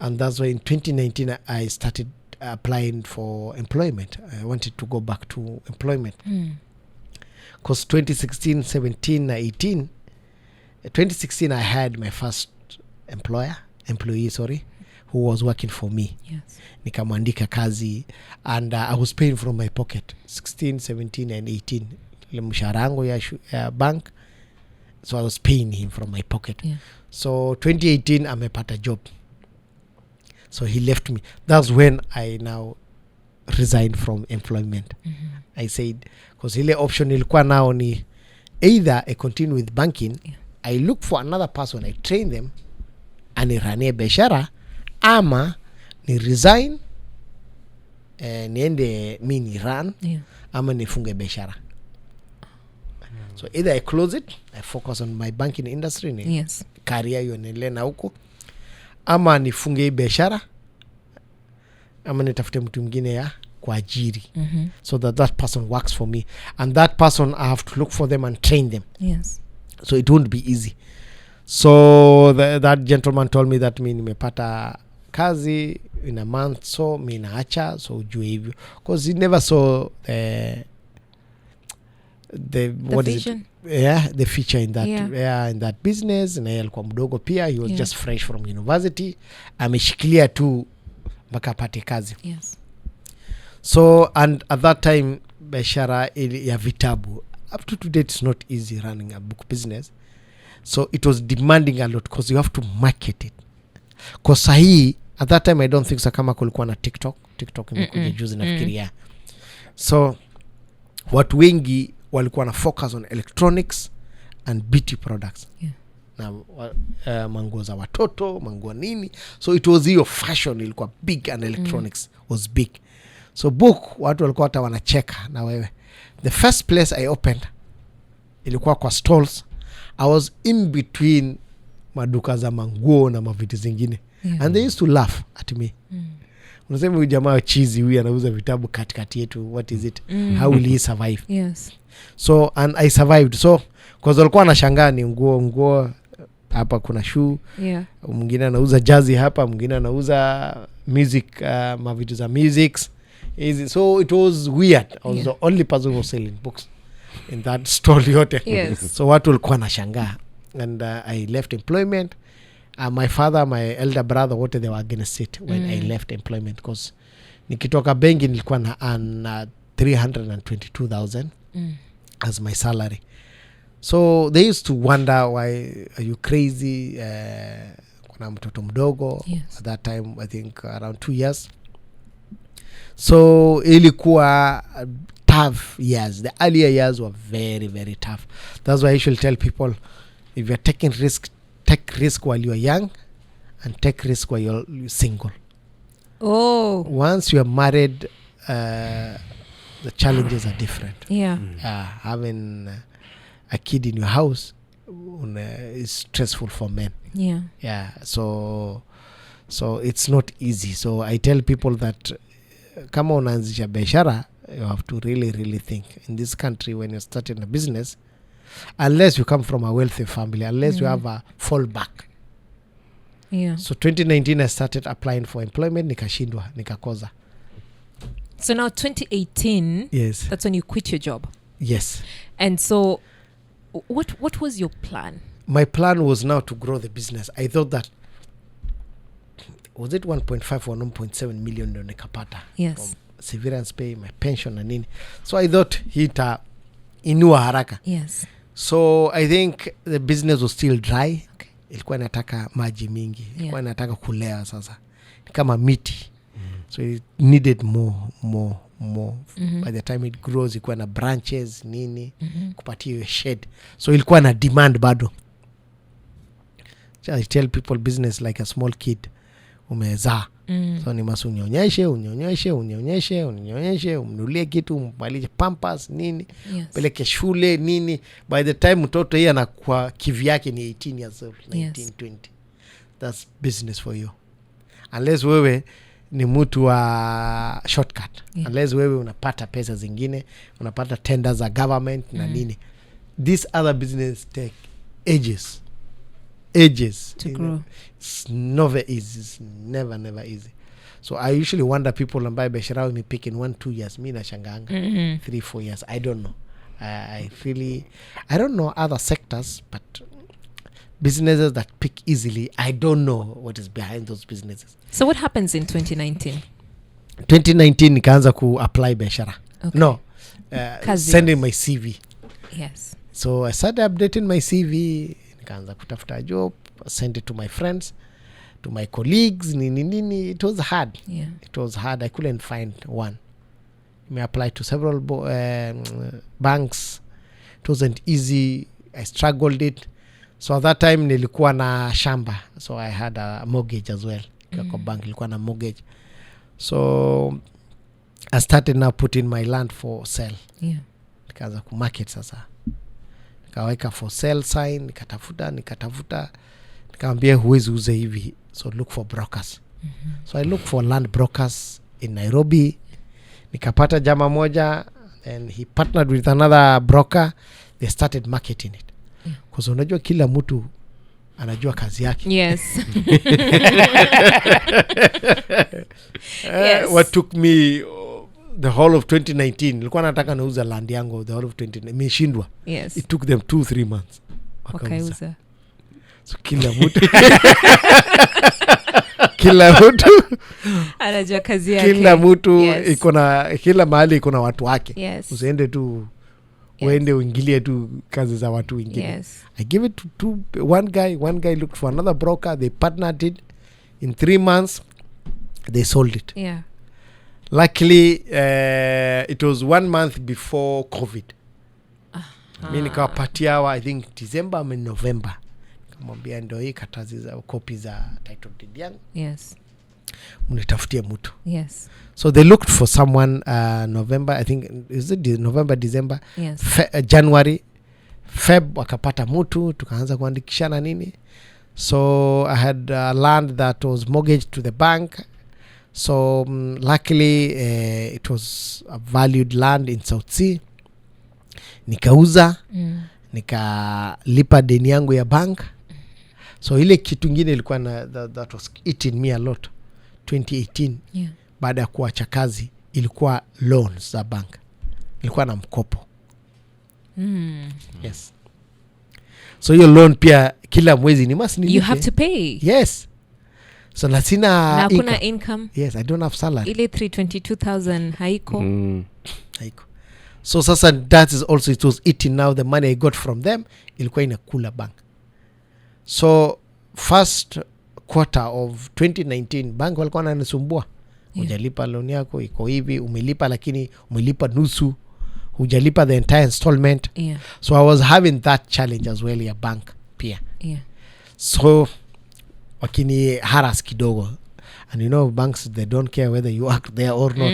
And that's why in 2019 I started applying for employment. I wanted to go back to employment. Because 2016, 17, 18, 2016 I had my first employee, who was working for me. Yes. Nikamwandika kazi, and I was paying from my pocket 16, 17 and 18 ile mshahara yangu ya bank, so I was paying him from my pocket. Yeah. So 2018 amepata job, so he left me. That's when I now resigned from employment. I said, because ile option ilikuwa nao ni either I continue with banking, I look for another person, I train them aniranie biashara, ama ni resign niende mi ni run, ama nifunge biashara. So either I close it, I focus on my banking industry, ni career yonele na huko, ama nifunge biashara, ama nitafute mtu mwingine ya kuajiri. So that person works for me, and that person I have to look for them and train them. Yes. So it won't be easy. So that gentleman told me that mi nimepata kazi in a month, so mi naacha, so ujue hivyo, because he never saw the what vision. Is it? The feature in that in that business. Na alikuwa mdogo pia, he was just fresh from university, ameshikilia tu mpaka apate kazi. Yes. So, and at that time biashara ya vitabu, up to today it's not easy running a book business. So it was demanding a lot, because you have to market it. Because sahi at that time I don't think kama kulikuwa na TikTok imekuja juzi nafikiria. So watu wengi walikuwa na focus on electronics and beauty products. Na manguo za watoto, manguo nini. So it was hiyo fashion ilikuwa big, and electronics was big. So book watu walikuwa hata wanacheka na wewe. The first place I opened ilikuwa kwa stalls. I was in between maduka za manguo na mavitu zingine. And they used to laugh at me. Unasema huyu jamaa cheesy, huyu anauza vitabu katikati yetu, what is it? How will he survive? Yes. So, and I survived. So because walikuwa wanashangaa ni nguo hapa kuna shoe, mwingine anauza jazzy hapa, mwingine anauza music, mavitu za musics. So it was weird. I was the only person who was selling books in that store yote. Yes. So watu walikuwa wanashangaa, and I left employment. My father, my elder brother, what they were against it when I left employment, because nikitoka benki nilikuwa na earn 322,000 as my salary. So they used to wonder, why are you crazy? Kuna mtoto mdogo. At that time I think around 2 years. So ilikuwa tough years. The earlier years were very, very tough. That's why I should tell people, if you're taking risk, take risk while you're young, and take risk while you're single. Once you're married, the challenges are different. Having a kid in your house is stressful for men. So it's not easy. So I tell people that kama unaanzisha biashara, you have to really think. In this country, when you're starting a business, unless you come from a wealthy family, unless you have a fallback. So 2019 I started applying for employment, nikashindwa, nikakoza. So now 2018, that's when you quit your job. Yes. And so what was your plan? My plan was now to grow the business. I thought that, was it 1.5 or 1.7 million ndo nikapata? Yes. Severance pay, my pension and nini. So I thought inua haraka. Yes. So I think the business was still dry. Okay. Ilikuwa inataka maji mingi. Yeah. Ilikuwa inataka kulea sasa. Kama miti. So it needed more. By the time it grows, ilikuwa na branches, nini, kupatia shade. So ilikuwa na demand bado. I tell people business like a small kid. Umezaa. So ni masu unyonyeshe, umnulie kitu, umbalishe pampers, nini, Yes. peleke shule, nini. By the time mtoto hii anakuwa kivyake ni 18 years old, 19, 20. That's business for you. Unless wewe ni mtu wa shortcut. Yeah. Unless wewe unapata pesa zingine, unapata tenders za government na nini. This other business take ages to grow. know. It's never easy. It's never easy. So I usually wonder people ambaye biashara ni pick in 1-2 years. Mi na shanganga 3-4 years. I don't know. I don't know other sectors, but businesses that pick easily, I don't know what is behind those businesses. So what happens in 2019? 2019 nikaanza ku apply biashara. Okay. No. Sending my CV. Yes. So I started updating my CV. Nikaanza kutafuta job, send it to my friends, to my colleagues, nini. It was hard. Yeah. It was hard. I couldn't find one. I applied to several banks. It wasn't easy. I struggled it. So at that time nilikuwa na shamba. So I had a mortgage as well. Kwa bank nilikuwa na mortgage. So I started now putting my land for sale. Yeah. Nikaanza ku market sasa. Nikaweka for sale sign, nikatafuta. Nikamwambia huwezi uza hivi. So look for brokers. So I look for land brokers in Nairobi. Nikapata jama moja, and he partnered with another broker. They started marketing it. Because unajua kila mtu anajua kazi yake. Yes. What took me the whole of 2019, nilikuwa nataka nauza land yangu the whole of 2019. Nimeshindwa. Yes. It took them 2-3 months. Wakauza. So kila mtu anajua kazi yake. Kila mtu Yes. iko na kila mahali iko na watu wake. Yes. Usiende tu uende uingilie tu kazi za watu wengine. Yes. I give it to one guy looked for another broker. They partnered it. In 3 months they sold it. Yeah. Luckily it was 1 month before COVID. Mimi nikawapatia I think December or November. Nikamwambia ndio hii katazi za copy za title deed yangu. Yes. Mnitafutie mtu. Yes. So they looked for someone November, I think is it November, December. Yes. January, Feb wakapata mtu, tukaanza kuandikishana nini. So I had land that was mortgaged to the bank. So luckily it was a valued land in South Sea. Nikauza, nikalipa deni yangu ya bank. So ile kitu ngine ilikuwa na that was eating me a lot. 2018. Yeah. Baada ya kuacha kazi ilikuwa loans za bank. Ilikuwa na mkopo. Yes. So your loan pia kila mwezi ni must nilipe. You have to pay. Yes. So na sina kuna income. Yes, I don't have salary. Ile 322,000 haiko. Haiko. So sasa that is also it was eating now the money I got from them ilikuwa inakula bank. So first quarter of 2019 bank walikuwa wananisumbua. Hujalipa loan yako iko hivi, umelipa lakini umelipa nusu, hujalipa the entire installment. Yeah. So I was having that challenge as well ya bank pia. Yeah. So wakini harass kidogo. And you know banks, they don't care whether you work there or not.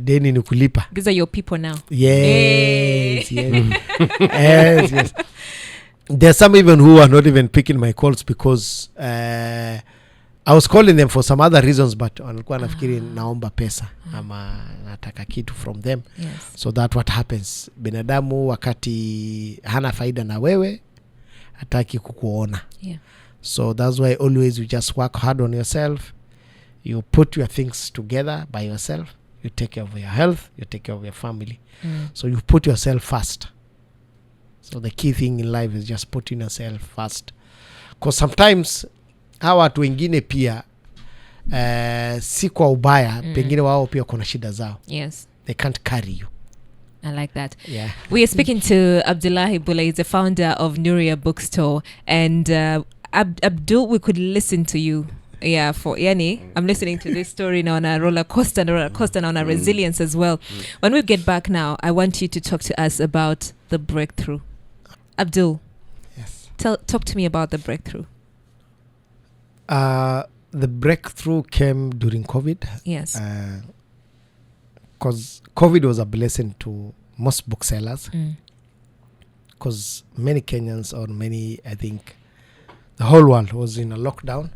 Deni ni kulipa. These are your people now. Yes. Yes. There's some even who are not even picking my calls because I was calling them for some other reasons, but walikuwa nafikiri naomba pesa ama nataka kitu from them. Yes. So that what happens. Binadamu wakati hana faida na wewe hataki kukuona. Yeah. So that's why always you just work hard on yourself. You put your things together by yourself. You take care of your health. You take care of your family. So you put yourself first. So the key thing in life is just putting yourself first. Because sometimes hawa watu wengine pia si kwa ubaya, pengine wao pia kuna shida zao. Yes. They can't carry you. I like that. Yeah. We are speaking to Abdullahi Bulle. He's the founder of Nuria Bookstore. And Abdul, we could listen to you. Yeah, for Yani, I'm listening to this story now on a roller coaster and on a resilience as well. When we get back now, I want you to talk to us about the breakthrough. Abdul, Yes. talk to me about the breakthrough. The breakthrough came during COVID. Yes. Because COVID was a blessing to most booksellers. Because many Kenyans or many, I think, the whole world was in a lockdown.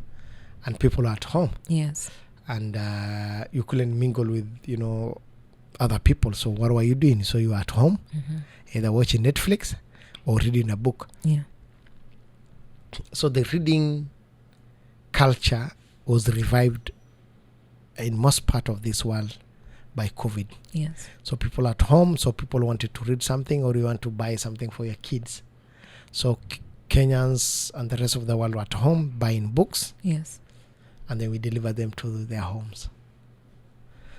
And people are at home. Yes. And you couldn't mingle with, other people. So what were you doing? So you were at home, either watching Netflix or reading a book. Yeah. So the reading culture was revived in most part of this world by COVID. Yes. So people at home, so people wanted to read something or you want to buy something for your kids. So Kenyans and the rest of the world were at home buying books. Yes. And then we deliver them to their homes.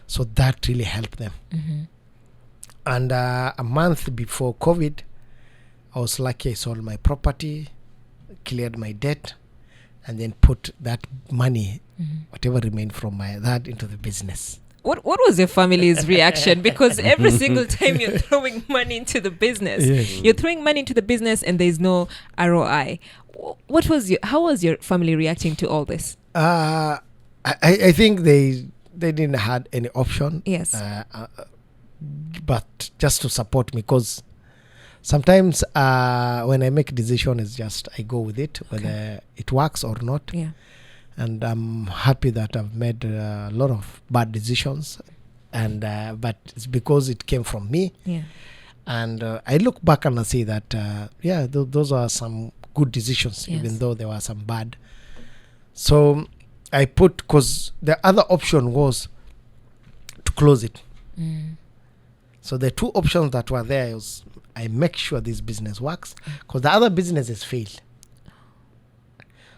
So that really helped them. And a month before COVID, I was lucky I sold my property, cleared my debt, and then put that money, whatever remained from that, into the business. What was your family's reaction? Because every single time you're throwing money into the business, you're throwing money into the business and there's no ROI. How was your family reacting to all this? I think they didn't have any option. Yes. But just to support me, because sometimes when I make a decision, it's just I go with it, whether it works or not. Yeah. And I'm happy that I've made a lot of bad decisions, and but it's because it came from me. Yeah. And I look back and I see that those are some good decisions, even though there were some bad. So I put, because the other option was to close it. So the two options that were there was I make sure this business works, because the other businesses failed.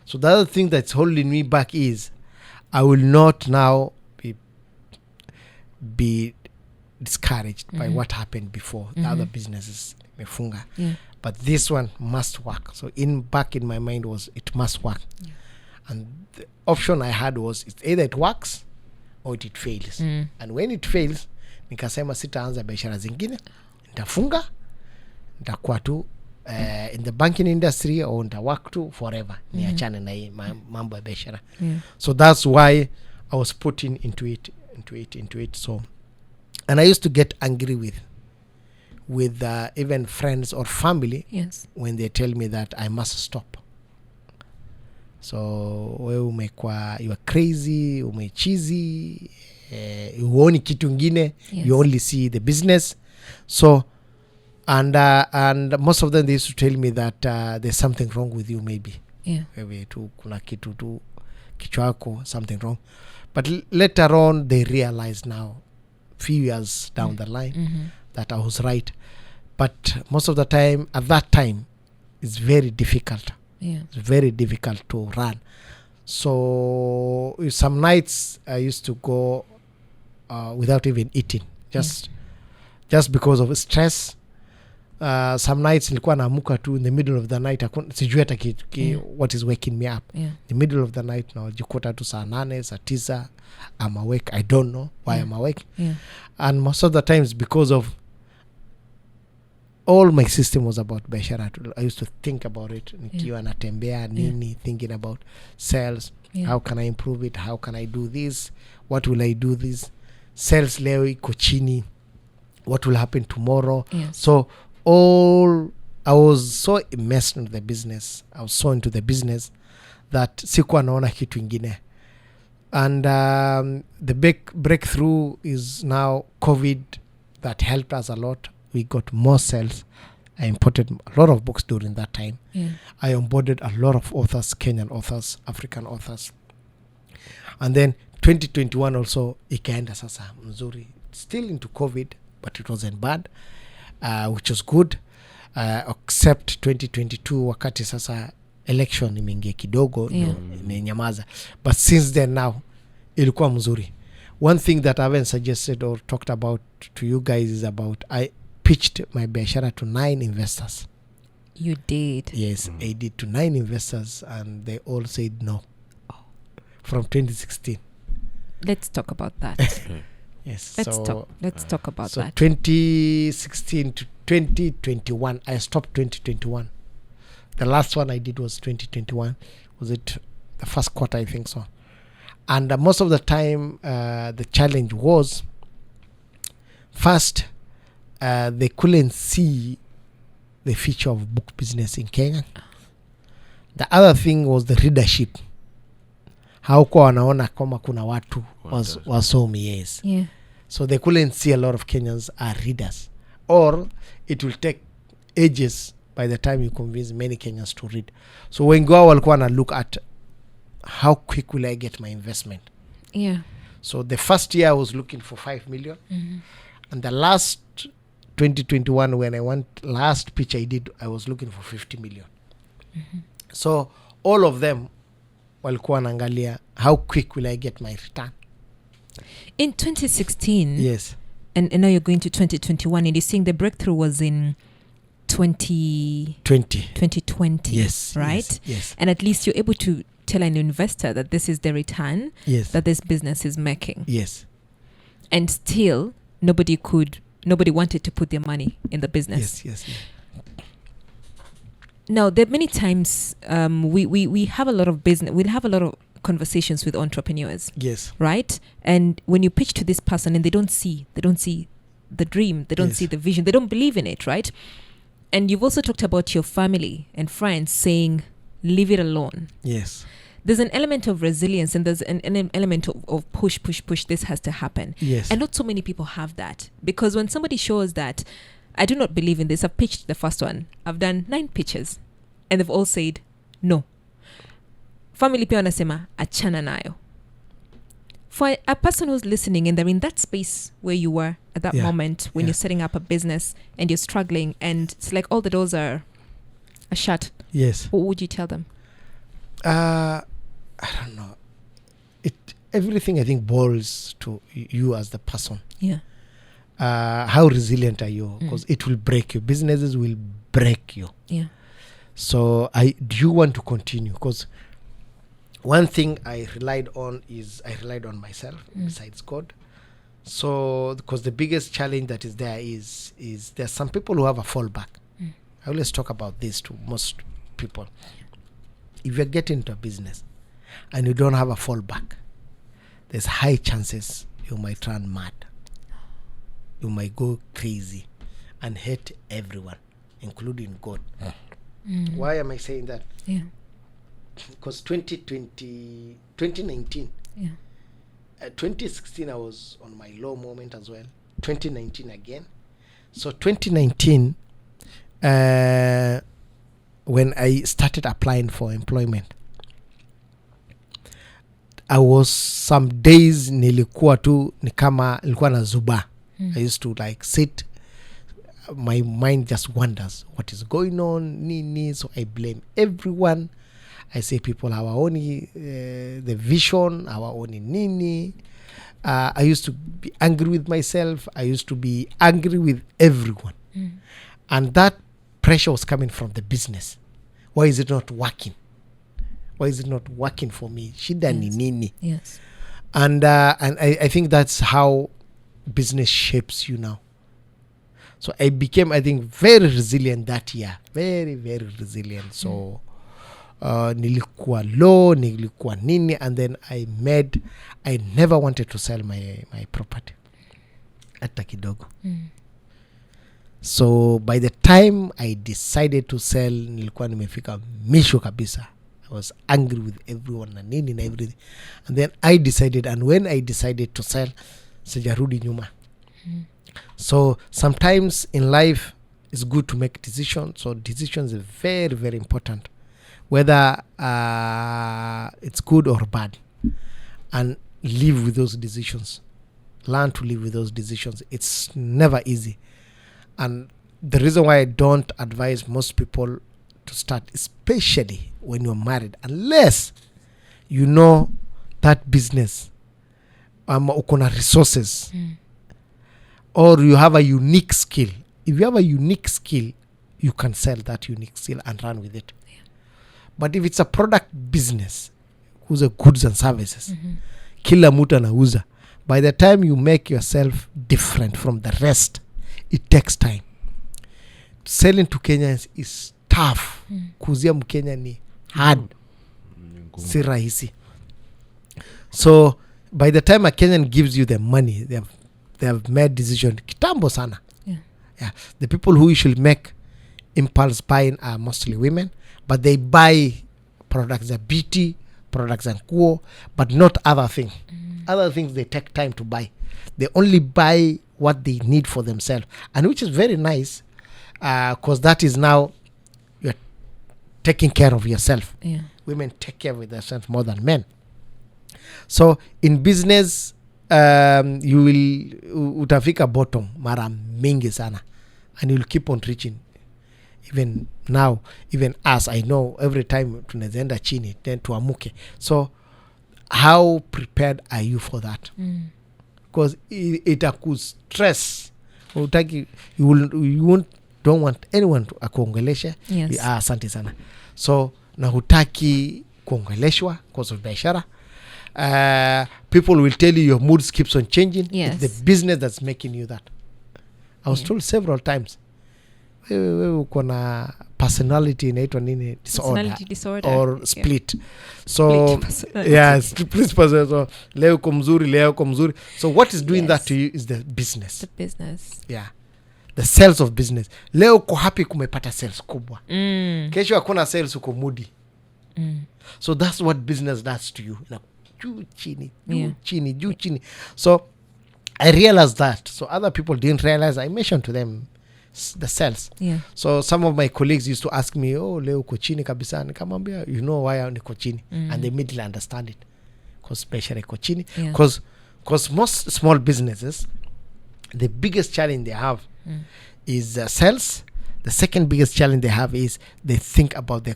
So the other thing that's holding me back is I will not now be discouraged by what happened before. The other businesses mefunga. Yeah. But this one must work. So back in my mind was it must work. Yeah. And the option I had was it's either it works or it fails. And when it fails, nikasema sitaanza biashara zingine, nitafunga, nitakuwa tu in the banking industry or nitawork to forever. Niachane na hii mambo ya biashara. So that's why I was putting into it. So, and I used to get angry with even friends or family when they tell me that I must stop. So you are crazy, umechizi, uoni kitu ngine, you only see the business. So and most of them, they used to tell me that there's something wrong with you, maybe. Maybe tu kuna kitu tu kichwa yako, something wrong. But later on they realize now, few years down the line, that I was right. But most of the time, at that time, it's very difficult. It's very difficult to run. So some nights I used to go without even eating, just because of stress. Some nights nilikuwa naamuka tu in the middle of the night, sijui hata what is waking me up. The middle of the night now, jikuta tu saa 8, saa 9, I'm awake. I don't know why I'm awake. And most of the times, because of all my system was about biashara. I used to think about it. Nikiwa natembea nini, thinking about sales. How can I improve it? How can I do this? What will I do this? Sales leo iko chini. What will happen tomorrow? So I was so immersed in the business. I was so into the business that sikuwa naona kitu ingine. And the big breakthrough is now COVID, that helped us a lot. We got more sales. I imported a lot of books during that time. I onboarded a lot of authors, Kenyan authors, African authors. And then 2021 also, ikaenda sasa mzuri. Still into COVID, but it wasn't bad, which was good. Except 2022, wakati sasa election imeingia kidogo, imenyamaza. But since then now, ilikuwa mzuri. One thing that I haven't suggested or talked about to you guys is about pitched my biashara to 9 investors. You did. Yes, I did, to 9 investors, and they all said no. From 2016. Let's talk about that. Yes. Let's talk about so that. 2016 to 2021, I stopped 2021. The last one I did was 2021. Was it the first quarter? I think so. And most of the time, the challenge was, first, they couldn't see the future of book business in Kenya. The other thing was the readership. How kwa wanaona kama kuna watu wasomi, yes. Yeah. So they couldn't see a lot of Kenyans are readers. Or it will take ages by the time you convince many Kenyans to read. So when go walikuwa na look at how quick will I get my investment. Yeah. So the first year I was looking for 5 million. And the last 2021, when I went last pitch I did, I was looking for 50 million. So all of them walikuwa wanaangalia how quick will I get my return. In 2016, yes, and now you're going to 2021, and you're saying the breakthrough was in 2020. Yes, right? Yes. And at least you're able to tell an investor that this is the return that this business is making. Yes. And still, nobody wanted to put their money in the business. Yes. Now, there are many times we have a lot of business. We'll have a lot of conversations with entrepreneurs. Yes. Right? And when you pitch to this person and they don't see the dream, they don't see the vision, they don't believe in it, right? And you've also talked about your family and friends saying, leave it alone. Yes. There's an element of resilience and there's an element of push. This has to happen. Yes. And not so many people have that. Because when somebody shows that, I do not believe in this, I've pitched the first one, I've done 9 pitches, and they've all said, no. Family pia wanasema, achana nayo. For a person who's listening and they're in that space where you were at that moment when you're setting up a business and you're struggling and it's like all the doors are shut. Yes. What would you tell them? I don't know. Everything I think boils to you as the person. Yeah. How resilient are you? Because it will break you. Businesses will break you. Yeah. So do you want to continue? Because one thing I relied on myself besides God. So because the biggest challenge that is there is there are some people who have a fallback. I always talk about this to most people. If you're getting into a business and you don't have a fallback, there's high chances you might turn mad. You might go crazy and hate everyone, including God. Why am I saying that? Yeah. Because 2019, 2016 I was on my low moment as well. 2019 again. So 2019, when I started applying for employment, I was some days nilikuwa na zuba. I used to like sit, my mind just wonders what is going on, so I blame everyone. I say people hawaoni the vision, hawaoni nini. I used to be angry with myself. I used to be angry with everyone. And that pressure was coming from the business. Why is it not working? Why is it not working for me? Shida ni nini? Yes. And I think that's how business shapes you now. So I became, I think, very resilient that year. Very, very resilient. So nilikuwa low, nilikuwa nini, and then I never wanted to sell my property. Hata kidogo. So by the time I decided to sell, nilikuwa nimefika misho kabisa. I was angry with everyone and nini na everything. And then I decided, and when I decided to sell, sijarudi nyuma. So sometimes in life it's good to make decisions. So decisions are very, very important, whether it's good or bad, and live with those decisions. Learn to live with those decisions. It's never easy. And the reason why I don't advise most people to start, especially when you're married, unless you know that business, uko na resources, or you have a unique skill, if you have a unique skill, you can sell that unique skill and run with it. But if it's a product business, who's a goods and services, kila mtu anauza, by the time you make yourself different from the rest, it takes time. Selling to Kenyans is tough. Kuzia mkenya ni hard. Si rahisi. So by the time a Kenyan gives you the money, they have made decision kitambo sana. Yeah. The people who usually make impulse buying are mostly women, but they buy products that beauty, products and kuo, but not other things. Other things they take time to buy. They only buy what they need for themselves, and which is very nice, because that is now you're taking care of yourself. Yeah. Women take care of themselves more than men. So in business, you will utafika bottom mara mingi sana, and you'll keep on reaching. Even now, even us, I know every time tunaenda chini then tuamuke. So how prepared are you for that? Because it could stress. You don't want anyone to akuongelesha. Yes. Asante sana. So na hutaki kuongeleshwa because of biashara. People will tell you your mood keeps on changing. Yes. It's the business that's making you that. I was told several times, wewe uko na personality inaitwa nini disorder or split. So split personality. So leo uko mzuri. So what is doing that to you is the business. The business. Yeah. The sales of business. Leo uko happy kumepata sales kubwa. Kesho hakuna sales uko moody. So that's what business does to you. Juu chini. So I realized that. So other people didn't realize. I mentioned to them the sales. Yeah. So some of my colleagues used to ask me, oh, leo uko chini kabisa. Nikamwambia, you know why niko chini? And they immediately understand it. Because especially iko chini. Because most small businesses, the biggest challenge they have is sales. The second biggest challenge they have is they think about the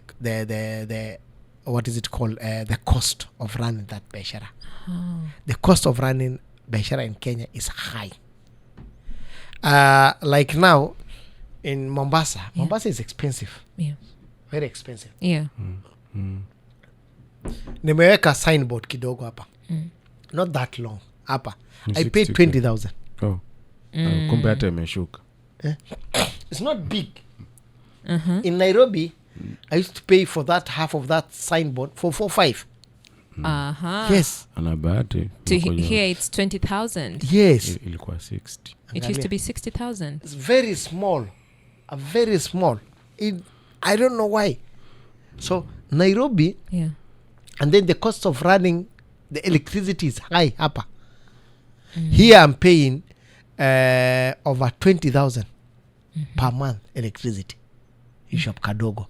what is it called? The cost of running that biashara. The cost of running biashara in Kenya is high. Like now in Mombasa, Mombasa is expensive. Yeah. Very expensive. Yeah. Nimeweka signboard kidogo hapa. Not that long. Hapa. I paid 20,000. Oh. Kumbe hata imeshuka. It's not big. In Nairobi, I used to pay for that half of that signboard for 4-5. Yes. Anabahati. Here it's 20,000. Yes. Ilikuwa 60. It used to be 60,000. It's very small. Very small. I don't know why. So Nairobi, and then the cost of running the electricity is high hapa. Here I'm paying over 20,000 per month electricity. Shop kadogo.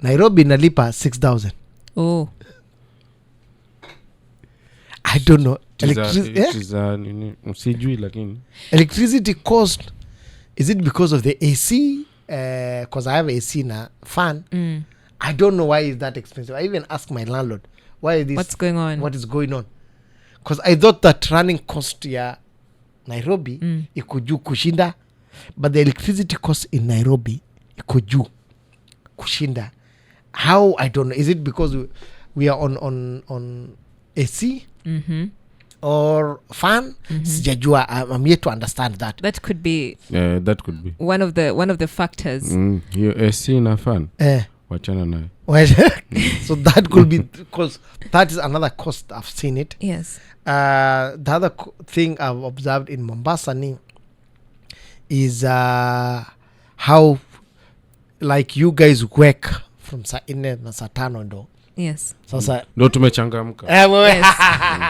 Nairobi nalipa 6,000. Oh. I don't know. Electricity cost, is it because of the AC? Because I have AC na fan. I don't know why is that expensive. I even asked my landlord, why is this? What's going on? What is going on? Because I thought that running cost ya Nairobi iko juu kushinda, but the electricity cost in Nairobi iko juu kushinda. How? I don't know. Is it because we are on AC or fan? Sijajua. I'm yet to understand that. That could be. That could be one of the factors. Your AC na fan. Wachana nayo. So that could be because that is another cost. I've seen it. Yes. The other thing I've observed in Mombasa is how like you guys work from saa 4 na saa 5 ndo. Yes. Sasa ndo tumechangamka.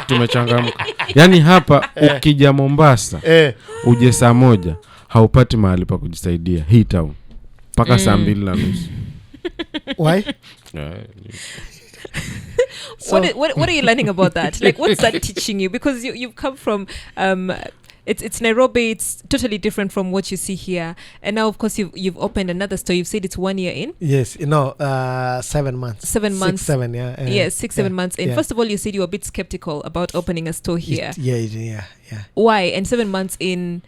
Tumechangamka. Yani hapa ukija Mombasa uje saa 1 haupati mahali pa kujisaidia hii town mpaka saa 2:30. Why? So, what are you learning about that? Like, what's that teaching you? Because you've come from it's Nairobi. It's totally different from what you see here. And now, of course, you've opened another store. You've said it's 1 year in. Yes, 7 months. 7 months. 6, 7, yeah. Yes, 6, 7 months in. Yeah. First of all, you said you were a bit skeptical about opening a store here. Yeah. Why? And 7 months in,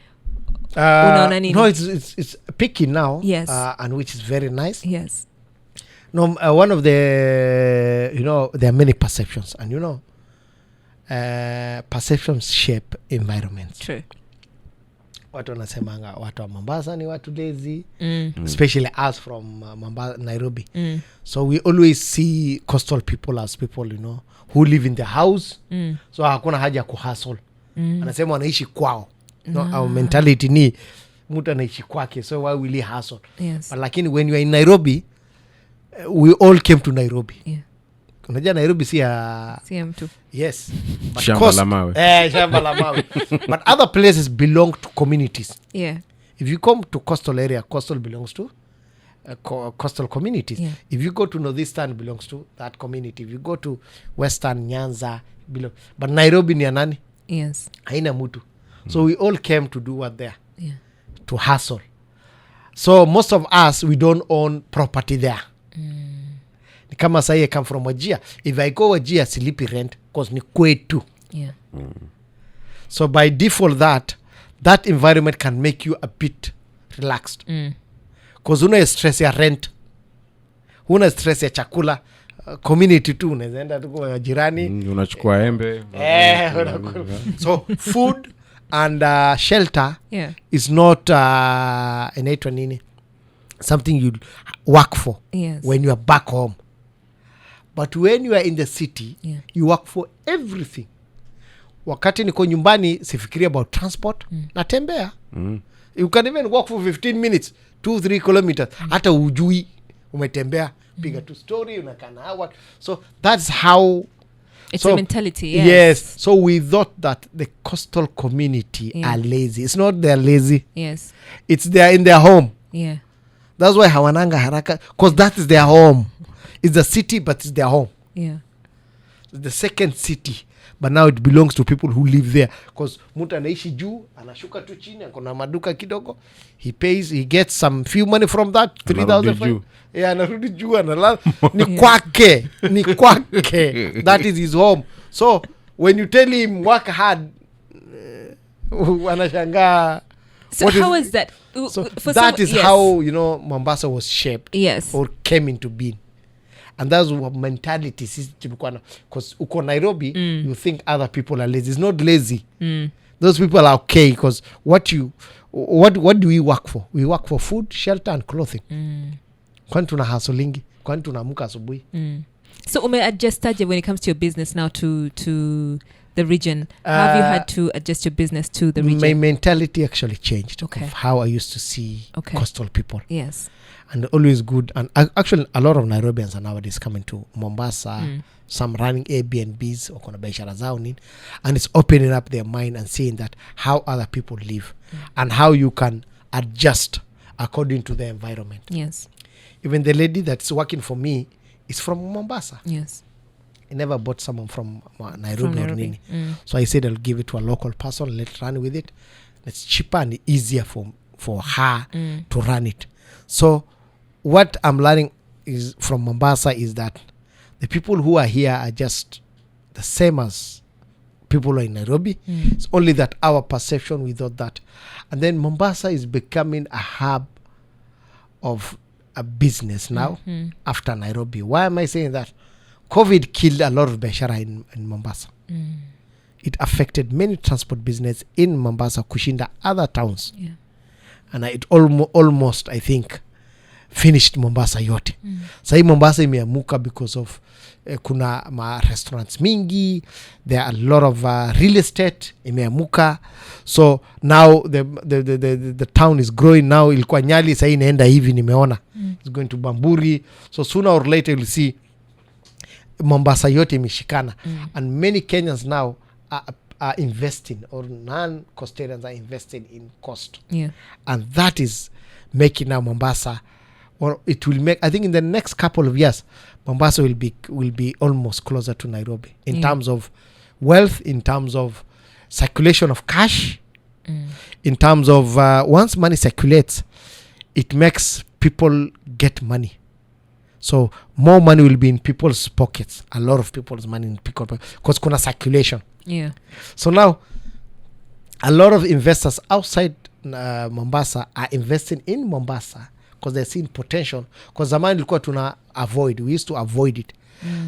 Unaona nini? No, it's picky now. Yes. And which is very nice. Yes. No, one of the, there are many perceptions, and perceptions shape environments. True. Watu wanasemanga watu wa Mombasa ni watu lazy, especially us from Nairobi. So we always see coastal people as people, who live in the house. So hakuna haja kuhustle. Anasema wanaishi kwao. Our mentality ni mtu anaishi kwake, so why will he hustle? Yes. But lakini when you are in Nairobi, we all came to Nairobi. Yeah. Unajua Nairobi si ya CM2. yes. But Shamba la mawe. Shamba la mawe. But other places belong to communities. Yeah. If you come to coastal area, coastal belongs to coastal communities. Yeah. If you go to northeastern, belongs to that community. If you go to western, Nyanza, but Nairobi ni ya nani? Yes. Haina mtu. So we all came to do what there? Yeah. To hustle. So most of us, we don't own property there. Kama sahi I come from Wajir. If I go Wajir, silipi rent because ni kwetu. Yeah. So by default that environment can make you a bit relaxed. Because una stress ya rent. Una stress ya chakula. Community tu unaenda tu kwa jirani. Unachukua embe. So food and shelter is not inaitwa nini? Something you work for when you are back home. But when you are in the city, you work for everything. Wakati niko nyumbani, sifikiri about transport, natembea. You can even walk for 15 minutes, 2-3 kilometers. Hata ujui, umetembea, piga tu story, unakana hawa. So that's how... It's a mentality, yes. So we thought that the coastal community are lazy. It's not they're lazy. Yes. It's they're in their home. Yeah. That's why hawananga haraka, because that is their home. It's a city, but it's their home. Yeah. It's the second city, but now it belongs to people who live there. Because mtu anaishi juu, anashuka tu chini, akona maduka kidogo. He pays, he gets some few money from that, 3,000. Yeah, anarudi juu, analala. Ni kwake. Ni kwake. That is his home. So, when you tell him work hard, anashangaa. So how is that? So that is how, Mombasa was shaped. Yes. Or came into being. And that's what mentality is. Because uko Nairobi, you think other people are lazy. It's not lazy. Those people are okay because what do we work for? We work for food, shelter and clothing. Kwani tuna hustlingi? Kwani tunaamka asubuhi? So umeadjustaje when it comes to your business now to the region? Have you had to adjust your business to the region? My mentality actually changed of how I used to see coastal people. Yes. And always good. And actually, a lot of Nairobians are nowadays coming to Mombasa. Some running Airbnbs or kuna biashara zao nini. And it's opening up their mind and seeing that how other people live and how you can adjust according to the environment. Yes. Even the lady that's working for me is from Mombasa. Yes. I never bought someone from Nairobi or nini. So I said I'll give it to a local person. Let's run with it. It's cheaper and easier for her to run it. So what I'm learning is from Mombasa is that the people who are here are just the same as people who are in Nairobi. It's only that our perception, we thought that. And then Mombasa is becoming a hub of a business now after Nairobi. Why am I saying that? COVID killed a lot of biashara in Mombasa. It affected many transport business in Mombasa, kushinda other towns. Yeah. And it almost, I think, finished Mombasa yote. Sahi Mombasa imeamuka because of kuna ma restaurants mingi, there are a lot of real estate imeamuka. So now the town is growing now. Ilikuwa Nyali, sahi inaenda hivi nimeona. It's going to Bamburi. So sooner or later you'll see Mombasa yote imeshikana. And many Kenyans now are investing, or non-coastarians are investing in coast. Yeah. And that is making now Mombasa, or it will make, I think in the next couple of years, Mombasa will be almost closer to Nairobi in terms of wealth, in terms of circulation of cash, in terms of once money circulates, it makes people get money. So more money will be in people's pockets. A lot of people's money in people's pockets because kuna circulation. Yeah. So now a lot of investors outside Mombasa are investing in Mombasa because they're seeing potential, because zamani ilikuwa tuna avoid, we used to avoid it.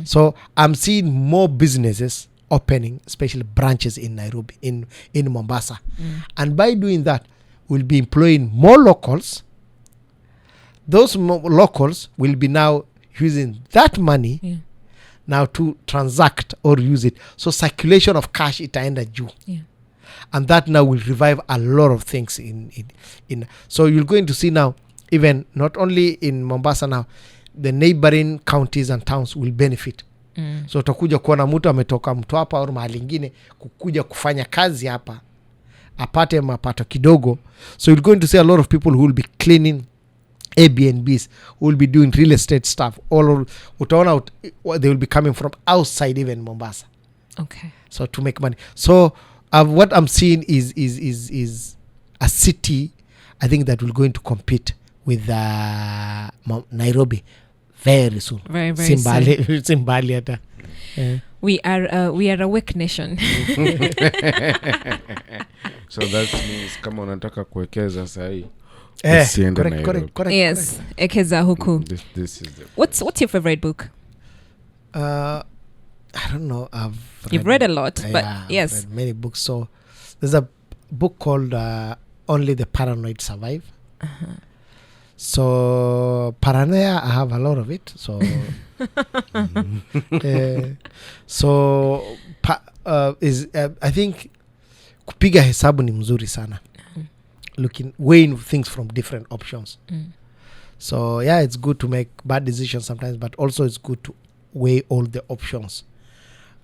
So I'm seeing more businesses opening, especially branches in Nairobi, in Mombasa. And by doing that, we'll be employing more locals. Those locals will be now using that money now to transact or use it. So circulation of cash itaenda juu. And that now will revive a lot of things in so you're going to see now, even not only in Mombasa now, the neighboring counties and towns will benefit. So utakuja kuona mtu ametoka Mtwapa au mahali ingine kukuja kufanya kazi hapa apate mapato kidogo. So you're going to see a lot of people who will be cleaning Airbnbs, who will be doing real estate stuff. Utaona they will be coming from outside even Mombasa. Okay. So to make money. So what I'm seeing is a city, I think, that will going to compete with Nairobi very soon. Very, very soon. Simbali hata. We are a weak nation. So that means kama unataka kuwekeza sahi, correct. Yes, ekeza huku. This is the What's your favorite book? I don't know. You've read a lot, but yes, I've read many books. So there's a book called Only the Paranoid Survive. So paranoia, I have a lot of it. So I think kupiga hesabu ni mzuri sana. Weighing things from different options. So yeah, it's good to make bad decisions sometimes, but also it's good to weigh all the options.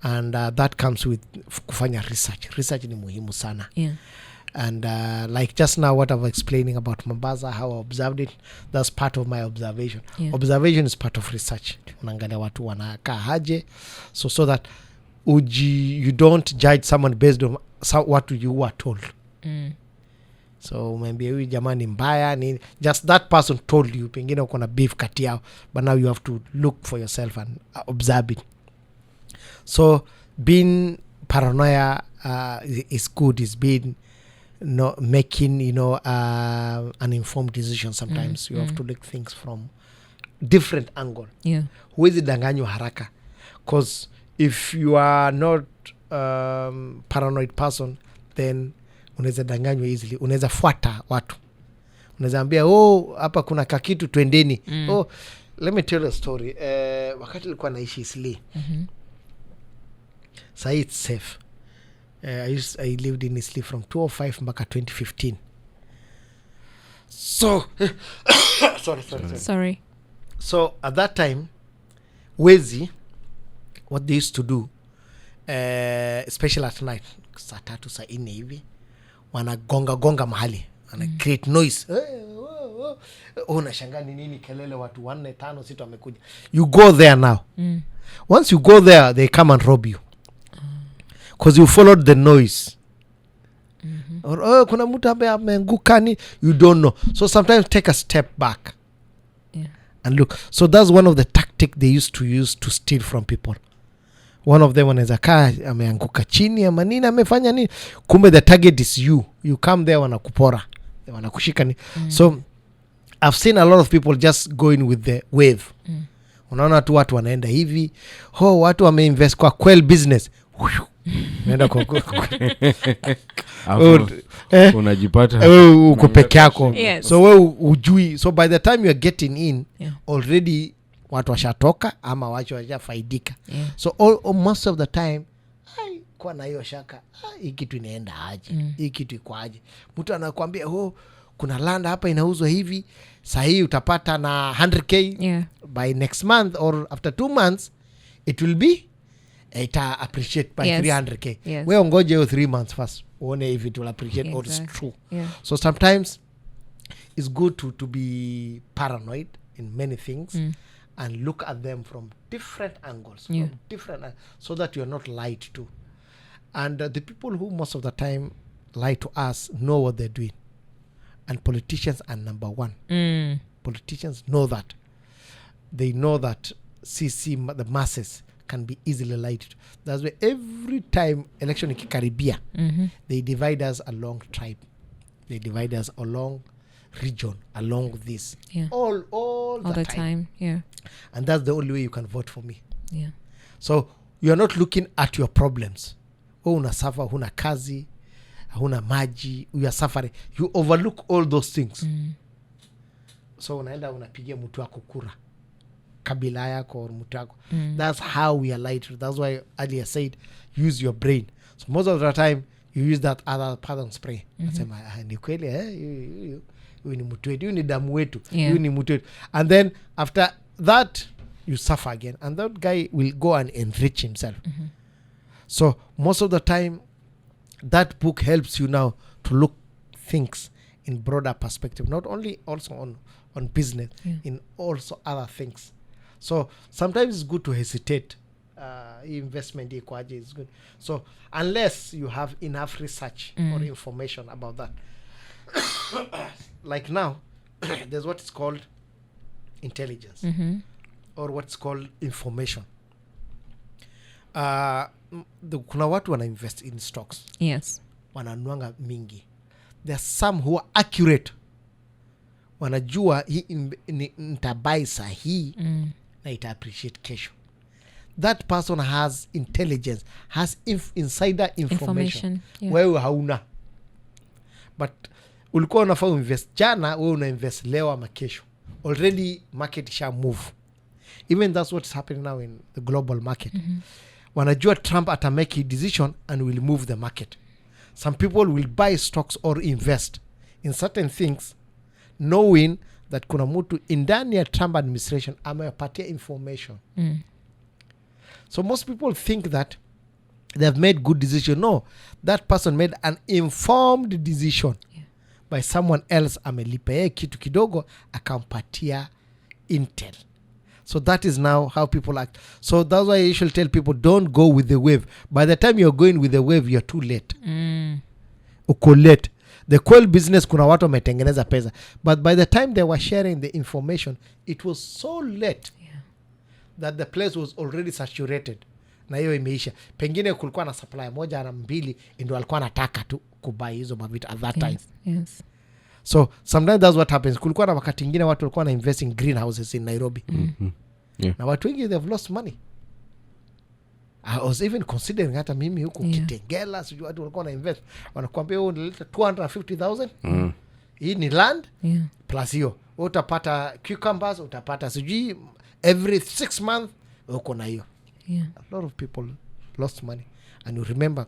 And that comes with kufanya research ni muhimu sana. And like just now what I was explaining about Mombasa, how I observed it, that's part of my observation. Observation is part of research. Unaangalia watu wanakaa haje, so that you don't judge someone based on what you were told. So maybe huyu jamani mbaya ni just that person told you, pengine uko na beef kati yao, but now you have to look for yourself and observe it. So being paranoia is good, is being making an informed decision. Sometimes you have to look things from different angle. Huwezi danganywa haraka, because if you are not paranoid person, then unaweza danganywa easily. Unaweza fuata watu, unaweza ambia hapa kuna kakitu twendeni. Let me tell a story. Wakati nilikuwa naishi Isli, so it's safe. I lived in Isli from 2005 mpaka 2015. So sorry. So at that time, wezi, what they used to do, especially at night, saa 3 saa 4 hivi, wanagonga mahali, wana create noise. Unashangaa ni nini kelele, watu 4 5 6 wamekuja. You go there now. Once you go there, they come and rob you, because you followed the noise. Or kuna mtu ambaye ameanguka ni, you don't know. So sometimes take a step back and look. So that's one of the tactics they used to use to steal from people. One of them wanaweza kaa ameanguka chini ama nini, amefanya nini, kumbe the target is you. You come there, wanakupora, wanakushika ni. So I've seen a lot of people just going with the wave. Unaona tu watu wanaenda hivi, watu wameinvest kwa quail business, unaenda kwa unajipata uko peke yako. So wewe ujui. So by the time you are getting in, already watu washatoka ama watu washafaidika. So most of the time kwa na hiyo shaka, hii kitu inaenda aje, hii kitu iko aje. Mtu anakuambia kuna land hapa inauzwa hivi, saa hii utapata na 100k by next month or after 2 months it will be ita appreciate by 300k. Wewe ngoje hiyo 3 months first uone if it will appreciate or it's true. So sometimes it's good to be paranoid in many things and look at them from different angles, so that you're not lied to. And the people who most of the time lie to us know what they're doing. And politicians are number one. Politicians know that. They know that the masses can be easily lied to. That's why every time election ikikaribia, they divide us along tribe. They divide us along region, along this. Yeah. All the time. Yeah. And that's the only way you can vote for me. Yeah. So you're not looking at your problems. Una suffer, huna kazi, huna maji, you are suffering. You overlook all those things. So unaenda unapigia mtu wako kura, kabila yako or mtu wako. That's how we are light. That's why earlier said use your brain. So most of the time you use that other pardon spray. Nasema ni kweli huyu ni mtu wetu, huyu ni damu wetu, huyu ni mtu wetu. And then after that you suffer again, and that guy will go and enrich himself. So most of the time that book helps you now to look things in broader perspective, not only also on business, in also other things. So sometimes it's good to hesitate. Investment is good. So unless you have enough research or information about that. Like now there's what is called intelligence or what's called information. Kuna watu wana invest in stocks. Yes. Wananuanga mingi. There are some who are accurate. Wanajua hii nitabai sahi na ita appreciate kesho. That person has intelligence, has insider information. Wewe hauna. But ulikuwa unafaa invest jana, wewe una invest leo ama kesho. Already market sha move. Even that's what's happening now in the global market. Wanajua Trump ata make a decision and will move the market. Some people will buy stocks or invest in certain things knowing that kuna mtu indani ya Trump administration amepatia information. So most people think that they've made good decision. No, that person made an informed decision by someone else. Amelipa kitu kidogo akampatia intel. So that is now how people act. So that's why I usually tell people, don't go with the wave. By the time you're going with the wave, you're too late. Uko late. The coal business kuna watu wametengeneza pesa. But by the time they were sharing the information, it was so late that the place was already saturated. Na hiyo imeisha. Pengine kulikuwa na supply moja na mbili ndio alikuwa anataka tu kubai hizo mavitu at that time. Yes. So sometimes that's what happens. Kulikuwa na wakati ingine watu walikuwa na invest in greenhouses in Nairobi. Na watu wengi they've lost money. I was even considering hata mimi huko Kitengela sijui watu walikuwa na invest. Wanakuambia wewe unaleta 250,000. Hii ni land plus hiyo. Utapata cucumbers, utapata sijui every 6 months uko na hiyo. A lot of people lost money. And you remember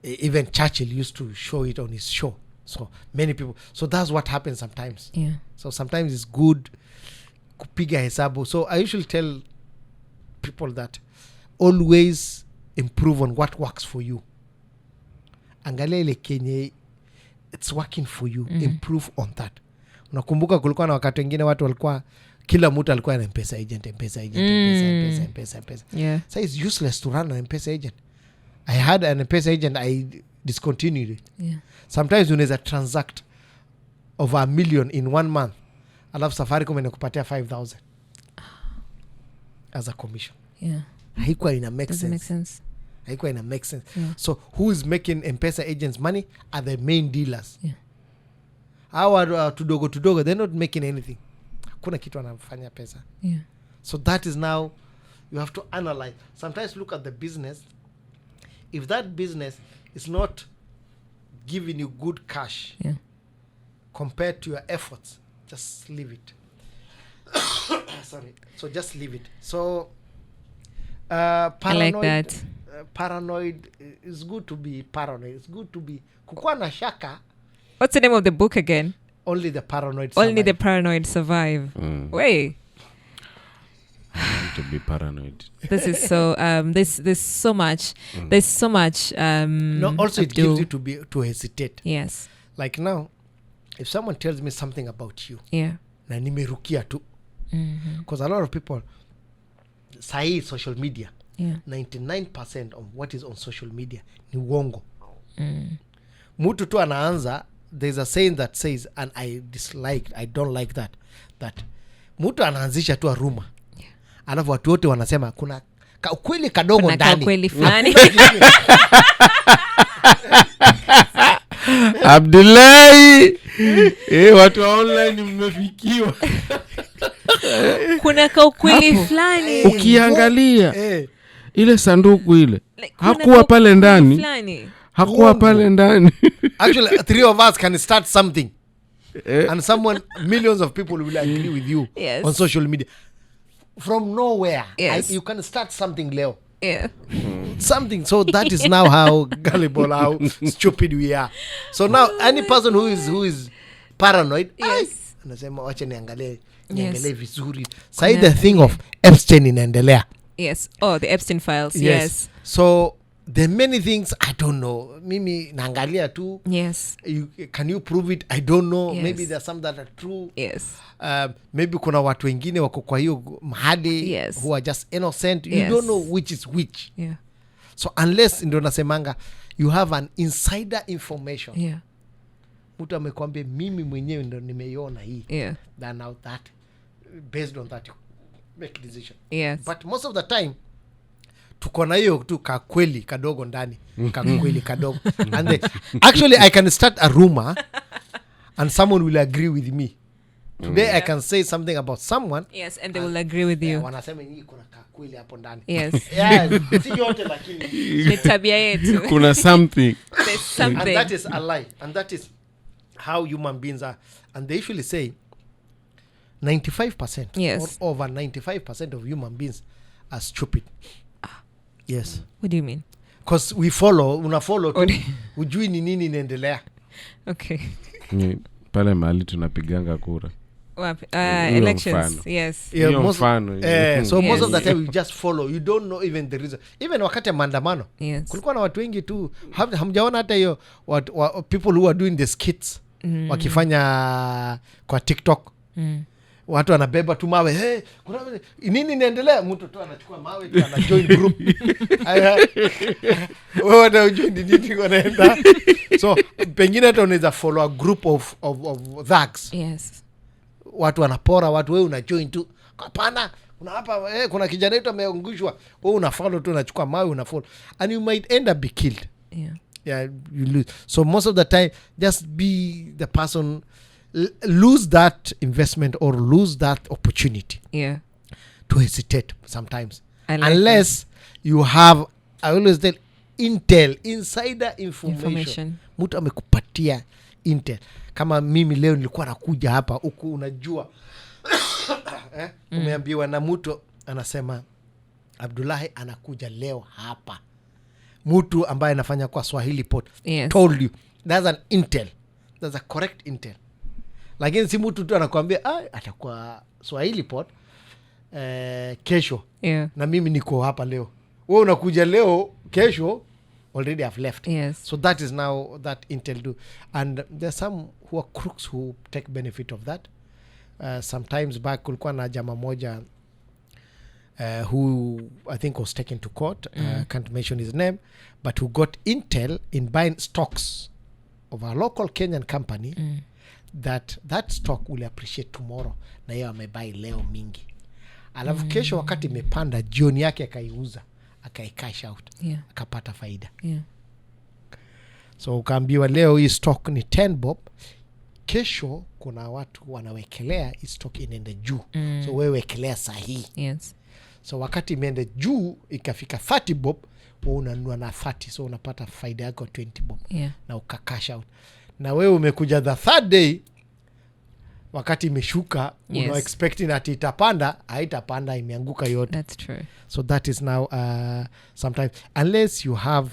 even Churchill used to show it on his show. So many people. So that's what happens sometimes. So sometimes it's good kupiga hesabu. So I usually tell people that always improve on what works for you. Angalia ile kenye it's working for you. Improve on that. Unakumbuka kulikuwa na wakati wengine watu walikuwa kila mtu alikuwa na M-Pesa agent. So it's useless to run an M-Pesa agent. I had an M-Pesa agent, I discontinued it. Sometimes unaweza transact over $1 million in 1 month. Alafu Safaricom inakupatia 5,000 as a commission. Haikuwa ina make sense. Haikuwa ina make sense. So who is making M-Pesa agents money are the main dealers. Hawa tudogo they're not making anything. Hakuna kitu anafanya pesa. So that is now you have to analyze. Sometimes look at the business. If that business is not giving you good cash compared to your efforts, just leave it. Sorry. So just leave it. So paranoid, I like that. Paranoid is good to be paranoid. It's good to be kukua na shaka. What's the name of the book again? Only the paranoid survive. Only the paranoid survive. Wait. I want to be paranoid. This is so there's so much there's so much no, also it gives you to hesitate. Yes. Like now, if someone tells me something about you, na nimerukia tu. Because a lot of people say social media. 99% of what is on social media ni uongo. Mtu tu anaanza, there's a saying that says, and I don't like that mtu anaanzisha tu rumor. Alafu watu wote wanasema kuna ukweli kadogo ndani. Kuna ukweli fulani. Abdullahi. Watu wa online mmefikiwa. Kuna kaukweli fulani Ukiangalia ile sanduku ile Like, hakuwa pale ndani. fulani. Hakuwa pale ndani. Actually, three of us can start something. And someone, millions of people will agree with you Yes. on social media. From nowhere, Yes. you can start something, Leo. Yeah. Something. So that is now how gullible, how stupid we are. So now, any person who is paranoid, Yes. anasema wacha niangalie Yes. vizuri. Say the thing of Epstein inaendelea. Yes. Oh, the Epstein files. Yes. So there are many things I don't know. Mimi naangalia tu. Yes. Can you prove it? I don't know. Yes. Maybe there are some that are true. Yes. Maybe kuna watu wengine wako kwa hiyo mahali Yes. who are just innocent. You Yes. don't know which is which. Yeah. So unless ndio nasemanga you have an insider information. Yeah. Mtu amekwambia mimi mwenyewe ndo nimeiona hii. Yeah. Then now that based on that you make decision. Yes. But most of the time tuko na hiyo tu kakweli kadogo ndani kakweli kadogo and actually I can start a rumor and someone will agree with me today. I can say something about someone. Yes, and they will agree with you. Wanasema hii kuna kakweli hapo ndani. Yes. Yeah, si yote lakini Ni tabia yetu. Kuna something. There's and something. that is a lie, and that is how human beings are. And they usually say 95% Yes. or over 95% of human beings are stupid. Yes. What do you mean? Because we follow, unafollow tu, What? ujui ni nini inaendelea. Okay. Pale mahali tunapiganga kura. Wapi? Hiyo Elections. mfano. Yes. Yeah, Hiyo most, mfano. so most of the Yes. time you just follow, you don't know even the reason. Even wakati ya maandamano Yes. kulikuwa na watu wengi tu, hamjaona hata hiyo people who are doing the skits wakifanya kwa TikTok. Watu anabeba tu mawe, hey, kuna nini inaendelea, mtu tu anachukua mawe tu ana join group. Wewe ndio join nini wanaenda. So pengine hata unaweza follow a group of thugs. Yes. Watu wanapora watu, wewe una join tu. Hapana, kuna hapa kuna kijana wetu ameangushwa, wewe una follow tu, unachukua mawe una follow and you might end up be killed. Yeah. Yeah, you lose. So most of the time just be the person, lose that investment or lose that opportunity Yeah. to hesitate sometimes. I like Unless you have, I always tell, insider information. Mtu amekupatia intel. Kama mimi leo nilikuwa nakuja hapa huku, unajua umeambiwa na mtu anasema Abdullahi anakuja leo hapa, mtu ambaye anafanya kwa Swahili Pot. Yes. Told you that's an intel, that's a correct intel. Lakini si mtu tu anakuambia atakuwa Swahili Pot kesho. Yeah. Na mimi niko hapa leo, wewe unakuja leo, kesho already have left. Yes. So that is now that intel do, and there's some who are crooks who take benefit of that. Sometimes back kulikuwa na jama moja who I think was taken to court. Can't mention his name, but who got intel in buying stocks of a local Kenyan company that stock will appreciate tomorrow, na yeye amebuy leo mingi, alafu kesho wakati imepanda jioni yake akaiuza, akaicash out. Yeah. Akapata faida. Yeah. So ukaambiwa leo hii stock ni 10 bob, kesho kuna watu wanawekelea hii stock inaenda juu. So wewe wekelea sahihi. Yes. So wakati imeenda juu ikafika 30 bob, wewe unanunua na 30, so unapata faida yako 20 bob. Yeah. Na ukacash out. Na wewe umekuja the third day wakati imeshuka, Yes. una expecting ati itapanda, haitapanda, imeanguka yote. That's true. So that is now sometimes, unless you have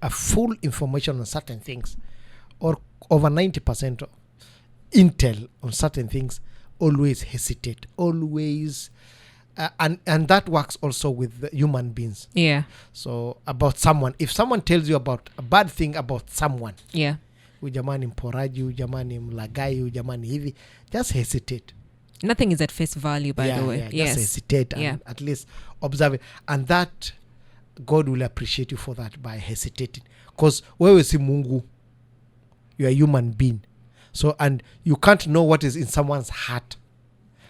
a full information on certain things or over 90% intel on certain things, always hesitate, always and that works also with the human beings. Yeah. So about someone, if someone tells you about a bad thing about someone, Yeah. ujamani mporaji, ujamani mlagai, ujamani hivi, just hesitate. Nothing is at face value, by the way. Just Yes. hesitate and Yeah. at least observe it, and that God will appreciate you for that by hesitating, because wewe si Mungu, you are a human being, so and you can't know what is in someone's heart,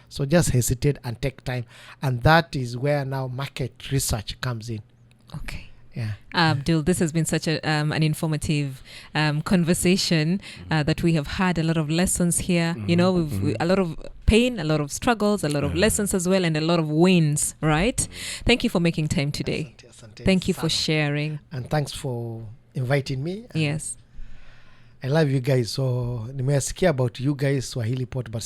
so just hesitate and take time, and that is where now market research comes in. Okay. Yeah. Abdul, this has been such an informative conversation that we have had. A lot of lessons here. You know, a lot of pain, a lot of struggles, a lot of lessons as well, and a lot of wins, right? Thank you for making time today. Asante Thank you for sana. sharing. And thanks for inviting me. And Yes. I love you guys. So nimesikia about you guys Swahili Pot, but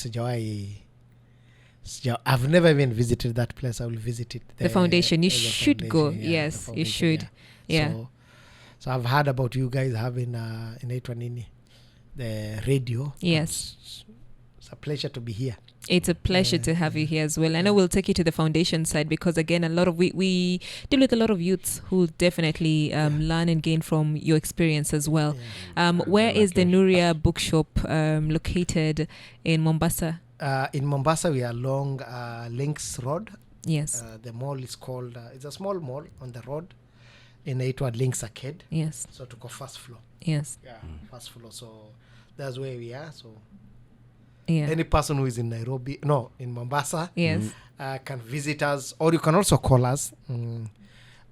I've never even visited that place. I will visit it. The foundation. You the should go. foundation, yeah, the Yes, you foundation, should. Yeah. So I've heard about you guys having inaitwa nini, the radio. Yes. It's a pleasure to be here. It's a pleasure to have you here as well. I know we'll take you to the foundation side because again, a lot of we deal with a lot of youths who definitely learn and gain from your experience as well. Where is the Nuria bookshop located in Mombasa? In Mombasa, we are along Links Road. Yes. The mall is called, it's a small mall on the road. Inaitwa Links Arcade. Yes. So to go first floor. Yes. Yeah, first floor. So that's where we are. So Yeah. any person who is in Nairobi, no, in Mombasa, Yes. can visit us, or you can also call us.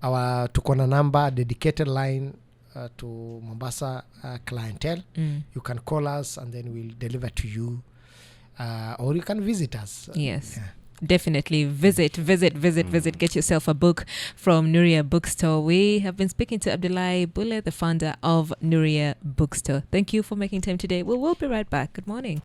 Our tukona number, dedicated line to Mombasa clientele. You can call us and then we'll deliver to you. Or you can visit us. Yes. Yeah. Definitely visit. Get yourself a book from Nuria Bookstore. We have been speaking to Abdullahi Bulle, the founder of Nuria Bookstore. Thank you for making time today. We'll be right back. Good morning.